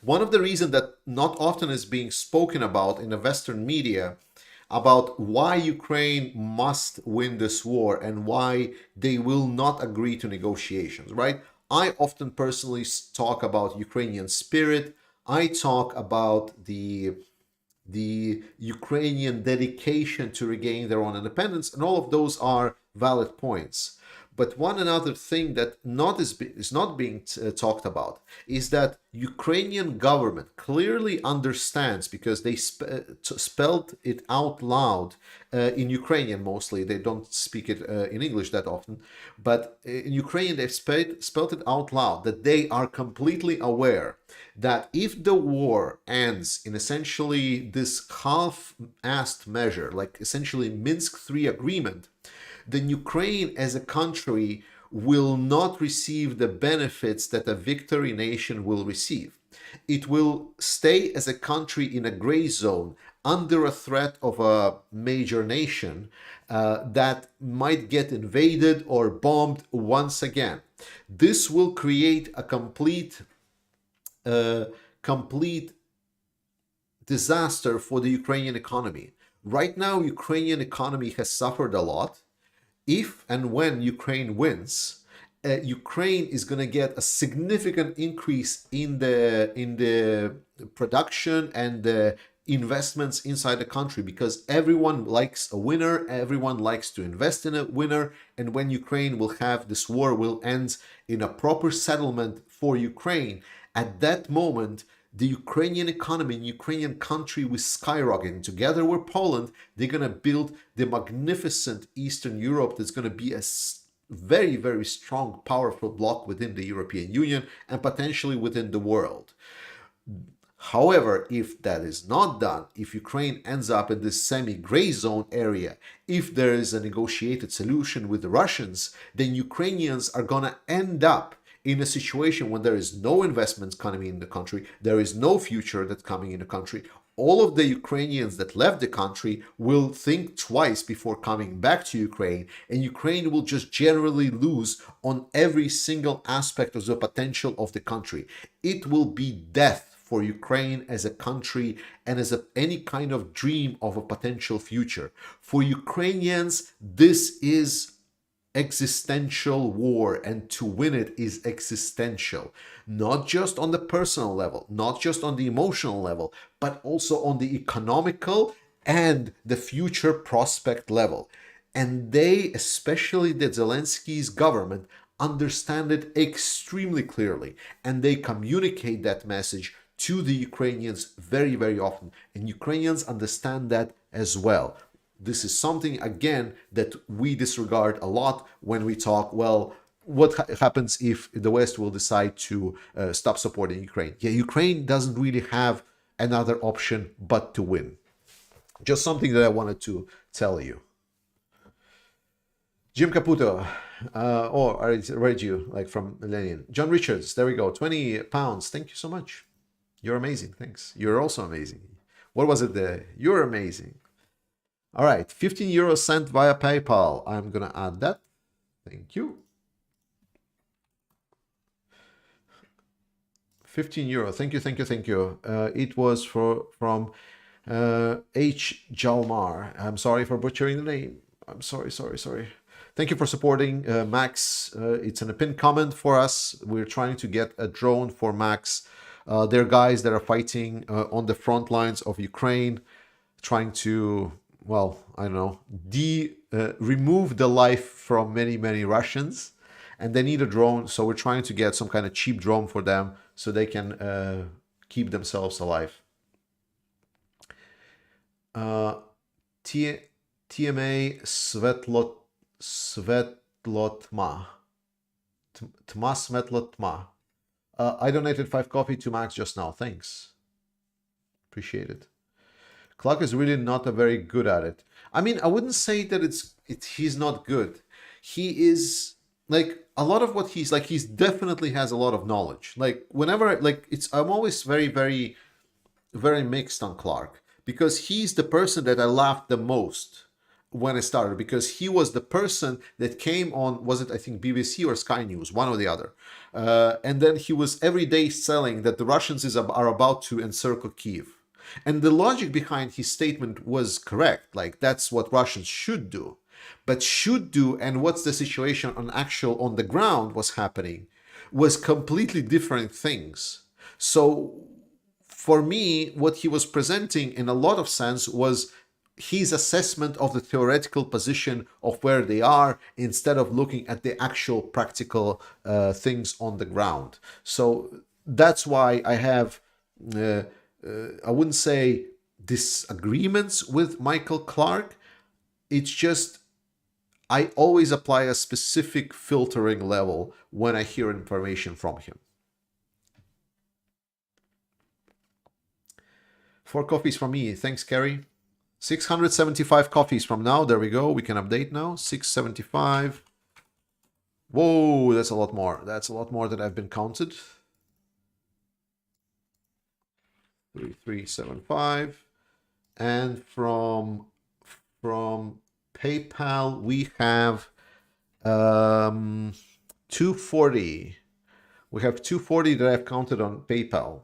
S1: One of the reasons that not often is being spoken about in the Western media about why Ukraine must win this war and why they will not agree to negotiations, right? I often personally talk about Ukrainian spirit. I talk about the Ukrainian dedication to regain their own independence, and all of those are valid points. But one another thing that is not being talked about is that Ukrainian government clearly understands, because they spelled it out loud in Ukrainian mostly. They don't speak it in English that often, but in Ukrainian they've spelled it out loud that they are completely aware that if the war ends in essentially this half-assed measure, like essentially Minsk III agreement, then Ukraine as a country will not receive the benefits that a victory nation will receive. It will stay as a country in a gray zone under a threat of a major nation that might get invaded or bombed once again. This will create a complete disaster for the Ukrainian economy. Right now, Ukrainian economy has suffered a lot. If and when Ukraine wins, Ukraine is going to get a significant increase in the production and the investments inside the country, because everyone likes a winner, everyone likes to invest in a winner, and when Ukraine will have this war will end in a proper settlement for Ukraine, at that moment the Ukrainian economy and Ukrainian country will skyrocket. Together with Poland, they're going to build the magnificent Eastern Europe that's going to be a very, very strong, powerful bloc within the European Union and potentially within the world. However, if that is not done, if Ukraine ends up in this semi-gray zone area, if there is a negotiated solution with the Russians, then Ukrainians are going to end up in a situation when there is no investments coming in the country, there is no future that's coming in the country. All of the Ukrainians that left the country will think twice before coming back to Ukraine, and Ukraine will just generally lose on every single aspect of the potential of the country. It will be death for Ukraine as a country and as any kind of dream of a potential future. For Ukrainians, this is existential war, and to win it is existential, not just on the personal level, not just on the emotional level, but also on the economical and the future prospect level. And they, especially the Zelensky's government, understand it extremely clearly, and they communicate that message to the Ukrainians very, very often. And Ukrainians understand that as well. This is something, again, that we disregard a lot when we talk, well, what happens if the West will decide to stop supporting Ukraine? Yeah, Ukraine doesn't really have another option but to win. Just something that I wanted to tell you. Jim Caputo, I read you like from Lenin. John Richards, there we go, 20 pounds. Thank you so much. You're amazing. Thanks. You're also amazing. What was it there? You're amazing. All right, 15 euros sent via PayPal. I'm going to add that. Thank you. 15 euro. Thank you, thank you, thank you. It was from H. Jalmar. I'm sorry for butchering the name. I'm sorry. Thank you for supporting Max. It's an pinned comment for us. We're trying to get a drone for Max. They're guys that are fighting on the front lines of Ukraine, trying to, well, I don't know, remove the life from many, many Russians. And they need a drone, so we're trying to get some kind of cheap drone for them so they can keep themselves alive. TMA Svetlotma. Tma Svetlotma. I donated 5 coffee to Max just now. Thanks. Appreciate it. Clark is really not very good at it. I mean, I wouldn't say that he's not good. He is, like, a lot of what he's like, he's definitely has a lot of knowledge. Like, whenever, like, I'm always very, very, very mixed on Clark, because he's the person that I laughed the most when I started, because he was the person that came on, was it, I think, BBC or Sky News, one or the other. And then he was every day selling that the Russians are about to encircle Kyiv. And the logic behind his statement was correct. Like, that's what Russians should do. But should do and what's the situation on the ground was happening was completely different things. So for me, what he was presenting in a lot of sense was his assessment of the theoretical position of where they are instead of looking at the actual practical things on the ground. So that's why I have, I wouldn't say disagreements with Michael Clark. It's just I always apply a specific filtering level when I hear information from him. 4 coffees from me. Thanks, Kerry. 675 coffees from now. There we go. We can update now. 675. Whoa, that's a lot more. That's a lot more than I've been counted. 3375. And from PayPal, we have 240. We have 240 that I've counted on PayPal.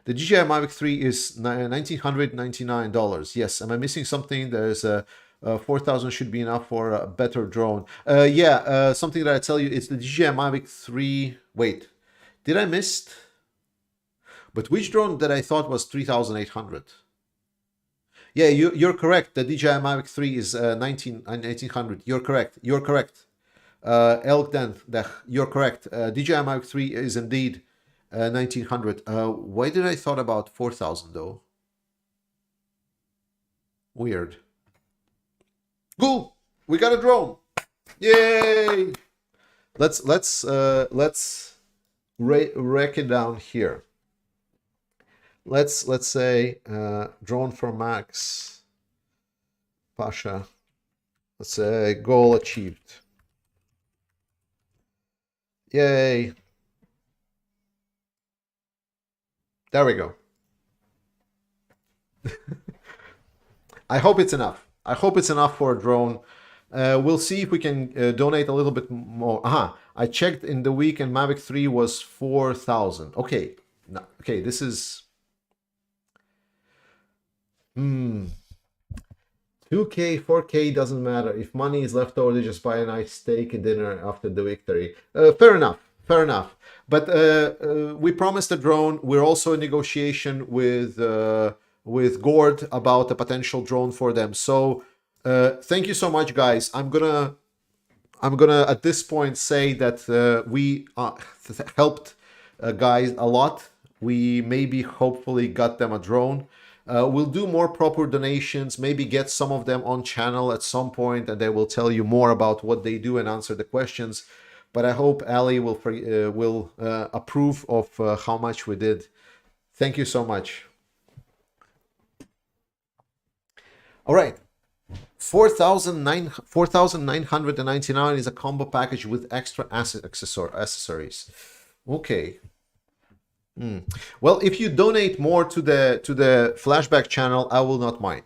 S1: The DJI Mavic 3 is $1,999. Yes, am I missing something? There's a 4,000 should be enough for a better drone. Something that I tell you, it's the DJI Mavic 3. Wait, did I miss? But which drone that I thought was 3,800? Yeah, you're correct. The DJI Mavic 3 is 1,900. You're correct. You're correct. Elkden, you're correct. DJI Mavic 3 is indeed 1,900. Why did I thought about 4,000 though? Weird. Cool. We got a drone. Yay! Let's wreck it down here. Let's say drone for Max Pasha. Let's say goal achieved. Yay! There we go. I hope it's enough. I hope it's enough for a drone. We'll see if we can donate a little bit more. I checked in the week and Mavic 3 was 4,000. Okay. No, okay, this is 2K, 4K doesn't matter. If money is left over, they just buy a nice steak and dinner after the victory. Fair enough. Fair enough. But we promised a drone. We're also in negotiation with Gord about a potential drone for them. So thank you so much, guys. I'm gonna at this point say that we helped guys a lot We maybe hopefully got them a drone. We'll do more proper donations, maybe get some of them on channel at some point, and they will tell you more about what they do and answer the questions. But I hope Ali will approve of how much we did. Thank you so much. All right. 4,999 is a combo package with extra accessories. Okay. Well, if you donate more to the flashback channel, I will not mind,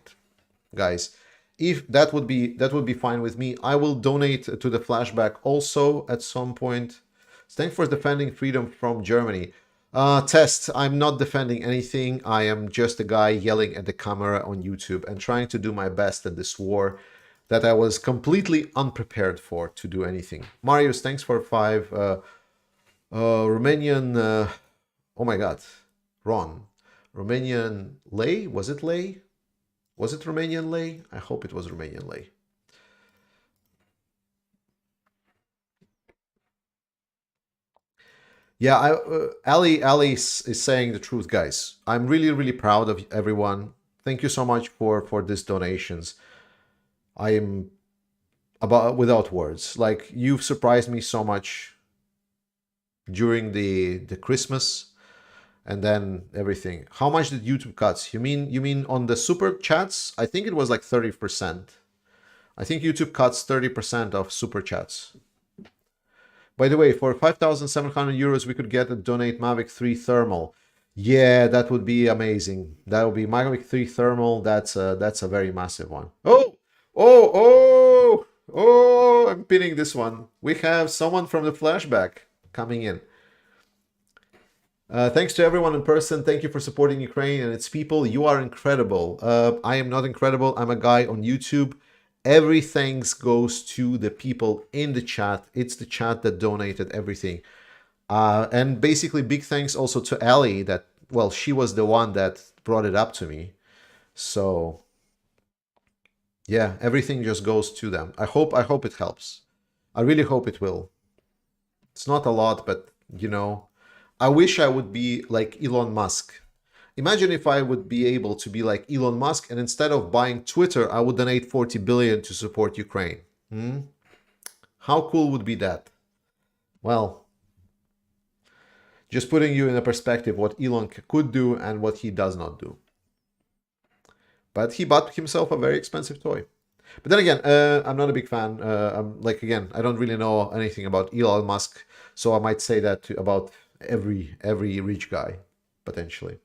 S1: guys. If that would be fine with me. I will donate to the flashback also at some point. Thanks for defending freedom from Germany. Test, I'm not defending anything. I am just a guy yelling at the camera on YouTube and trying to do my best in this war that I was completely unprepared for to do anything. Marius, thanks for 5. Romanian, oh my God, Ron. Romanian lei? Was it lei? Was it Romanian lei? I hope it was Romanian lei. Yeah, Ali is saying the truth, guys. I'm really proud of everyone. Thank you so much for these donations. I am without words. Like, you've surprised me so much during the Christmas and then everything. How much did YouTube cuts? You mean on the super chats? I think it was like 30%. I think YouTube cuts 30% of super chats. By the way, for 5,700 euros, we could get a donate Mavic 3 thermal. Yeah, that would be amazing. That would be Mavic 3 thermal. That's a very massive one. Oh, I'm pinning this one. We have someone from the flashback coming in. Thanks to everyone in person. Thank you for supporting Ukraine and its people. You are incredible. I am not incredible. I'm a guy on YouTube. Everything goes to the people in the chat. It's the chat that donated everything. And basically, big thanks also to Ali that, well, she was the one that brought it up to me. So, yeah, everything just goes to them. I hope it helps. I really hope it will. It's not a lot, but, you know, I wish I would be like Elon Musk. Imagine if I would be able to be like Elon Musk and instead of buying Twitter, I would donate 40 billion to support Ukraine. How cool would be that? Well, just putting you in a perspective what Elon could do and what he does not do. But he bought himself a very expensive toy. But then again, I'm not a big fan. Again, I don't really know anything about Elon Musk, so I might say that about every rich guy, potentially.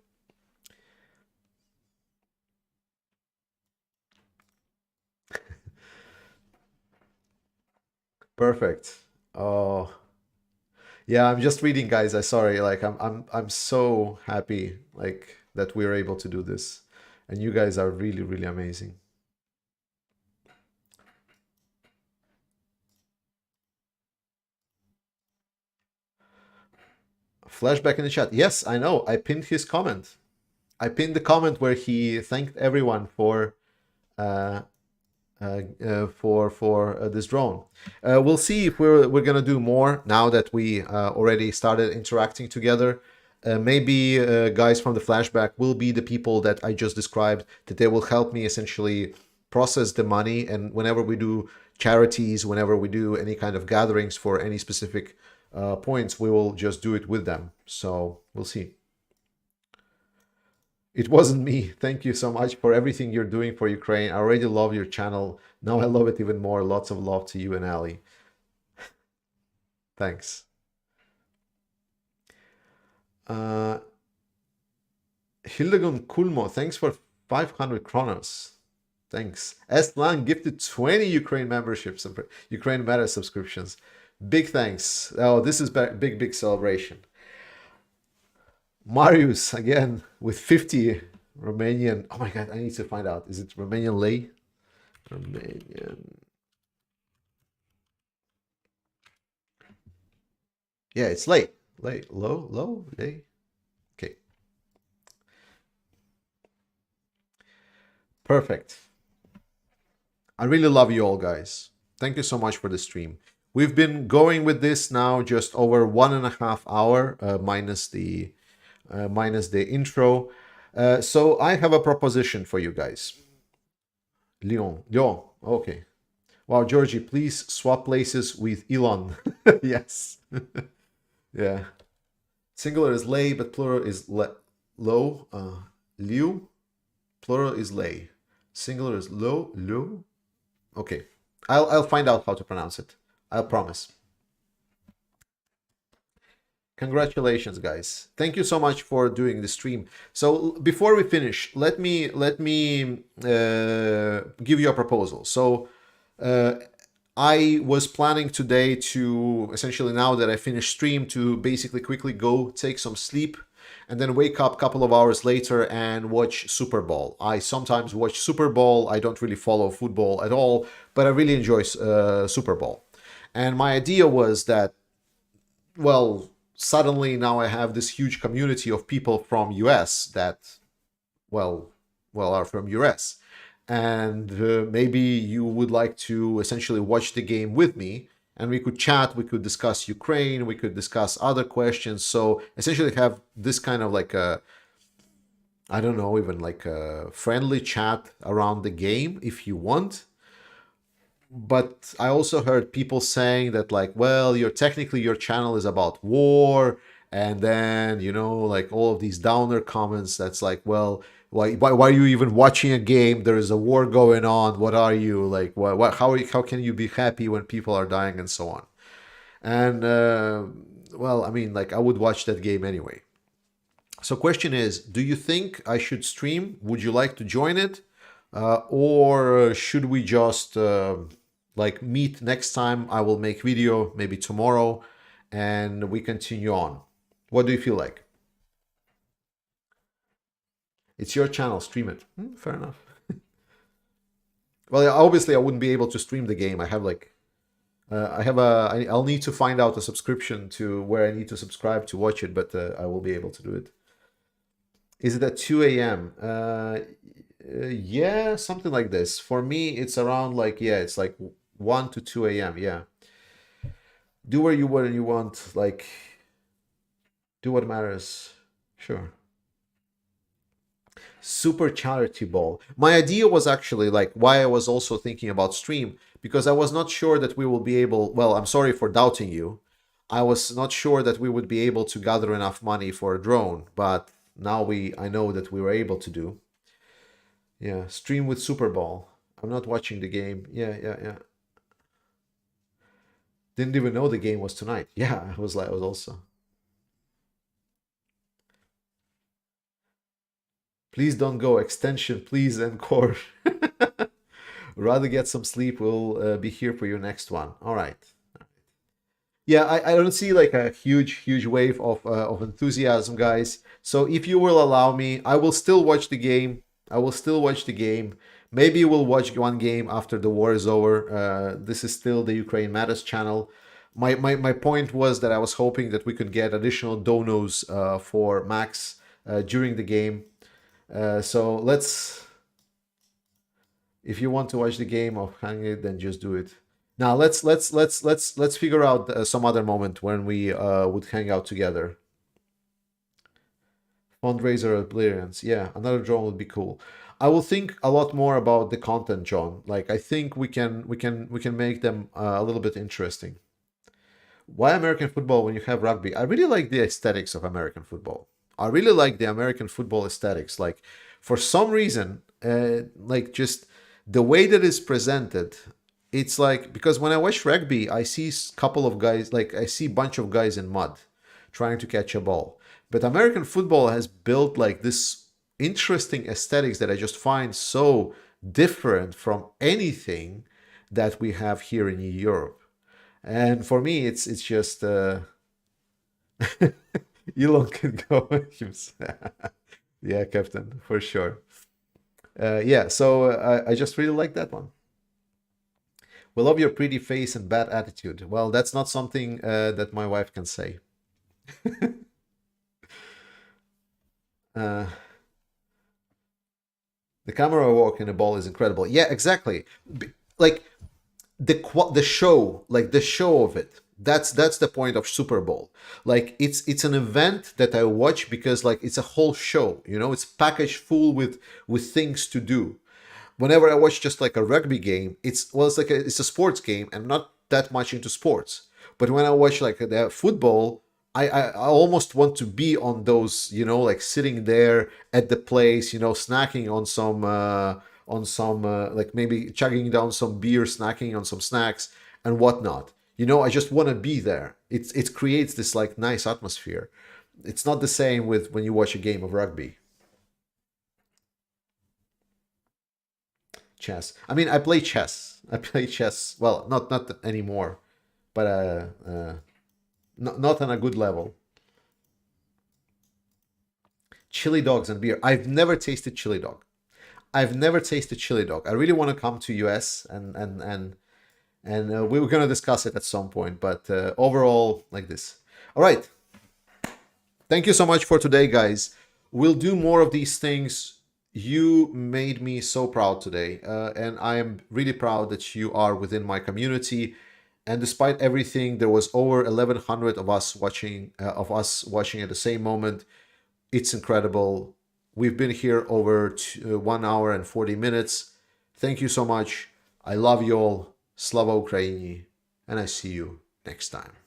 S1: Perfect. Oh, yeah. I'm just reading, guys. Sorry. Like, I'm so happy like that we're able to do this, and you guys are really amazing. Flashback in the chat. Yes, I know. I pinned his comment. I pinned the comment where he thanked everyone for this drone. We'll see if we're gonna do more now that we already started interacting together. Maybe guys from the flashback will be the people that I just described, that they will help me essentially process the money, and whenever we do charities, whenever we do any kind of gatherings for any specific points, we will just do it with them. So we'll see. It wasn't me. Thank you so much for everything you're doing for Ukraine. I already love your channel. Now I love it even more. Lots of love to you and Ali. Thanks. Hildegund Kulmo, thanks for 500 kronos. Thanks. Estlan gifted 20 Ukraine memberships, Ukraine Meta subscriptions. Big thanks. Oh, this is big celebration. Marius, again, with 50 Romanian. Oh my God, I need to find out. Is it Romanian lei? Romanian. Yeah, it's lei. Lei. Low? Lei? Okay. Perfect. I really love you all, guys. Thank you so much for the stream. We've been going with this now just over 1.5 hours, minus the minus the intro. So I have a proposition for you guys. Leon, okay. Wow, Georgie, please swap places with Elon. Yes. Yeah. Singular is lay, but plural is low. Liu. Plural is lay. Singular is low. Okay. I'll find out how to pronounce it. I'll promise. Congratulations, guys. Thank you so much for doing the stream. So before we finish, let me give you a proposal. So I was planning today to essentially, now that I finished stream, to basically quickly go take some sleep and then wake up a couple of hours later and watch Super Bowl. I sometimes watch Super Bowl. I don't really follow football at all, but I really enjoy Super Bowl. And my idea was that, well, suddenly now I have this huge community of people from US that, well, are from US. And maybe you would like to essentially watch the game with me, and we could chat, we could discuss Ukraine, we could discuss other questions. So essentially have this kind of like a, I don't know, even like a friendly chat around the game if you want. But I also heard people saying that, like, well, technically your channel is about war, and then, you know, like all of these downer comments that's like, well, why are you even watching a game? There is a war going on. What are you like? How can you be happy when people are dying and so on? And well, I mean, like, I would watch that game anyway. So question is, do you think I should stream? Would you like to join it? Or should we just like meet next time? I will make video maybe tomorrow and we continue on. What do you feel like? It's your channel, stream it. Fair enough. Well, obviously I wouldn't be able to stream the game. I have like, I'll need to find out a subscription to where I need to subscribe to watch it, but I will be able to do it. Is it at 2 a.m.? Yeah, something like this. For me, it's around like, yeah, it's like 1 to 2 a.m. Yeah. Do what you want, like, do what matters. Sure. Super charity ball. My idea was actually like why I was also thinking about stream, because I was not sure that we will be able, well, I'm sorry for doubting you. I was not sure that we would be able to gather enough money for a drone, but now I know that we were able to do. Yeah, stream with Super Bowl. I'm not watching the game. Yeah. Didn't even know the game was tonight. Yeah, I was also. Please don't go. Extension, please, encore. Rather get some sleep. We'll be here for your next one. All right. Yeah, I don't see like a huge wave of enthusiasm, guys. So if you will allow me, I will still watch the game. Maybe we'll watch one game after the war is over. This is still the Ukraine Matters channel. My point was that I was hoping that we could get additional donos for Max during the game. So let's, if you want to watch the game of hang it, then just do it. Now let's figure out some other moment when we would hang out together. Fundraiser oblivions. Yeah, another drone would be cool. I will think a lot more about the content, John. Like, I think we can make them a little bit interesting. Why American football when you have rugby? I really like the aesthetics of American football. I really like the American football aesthetics. Like, for some reason, like just the way that it's presented, it's like, because when I watch rugby, I see a couple of guys, like I see a bunch of guys in mud trying to catch a ball. But American football has built like this interesting aesthetics that I just find so different from anything that we have here in Europe. And for me, it's just Elon can go himself. Yeah, Captain, for sure. Yeah, so I just really like that one. We love your pretty face and bad attitude. Well, that's not something that my wife can say. The camera walk in a ball is incredible. Yeah, exactly. Like the show, like the show of it, That's the point of Super Bowl. Like it's an event that I watch because like it's a whole show, you know, it's packaged full with things to do. Whenever I watch just like a rugby game, it's a sports game. I'm not that much into sports. But when I watch like the football, I almost want to be on those, you know, like sitting there at the place, you know, snacking on some like maybe chugging down some beer, snacking on some snacks and whatnot. You know, I just want to be there. It creates this like nice atmosphere. It's not the same with when you watch a game of rugby. Chess. I mean, I play chess. I play chess. Well, not anymore, but not on a good level. Chili dogs and beer. I've never tasted chili dog. I've never tasted chili dog. I really want to come to US and we were going to discuss it at some point, but overall, like this. All right. Thank you so much for today, guys. We'll do more of these things. You made me so proud today, and I am really proud that you are within my community. And despite everything, there was over 1,100 of us watching at the same moment. It's incredible. We've been here over 1 hour and 40 minutes. Thank you so much. I love you all. Slava Ukraini, and I see you next time.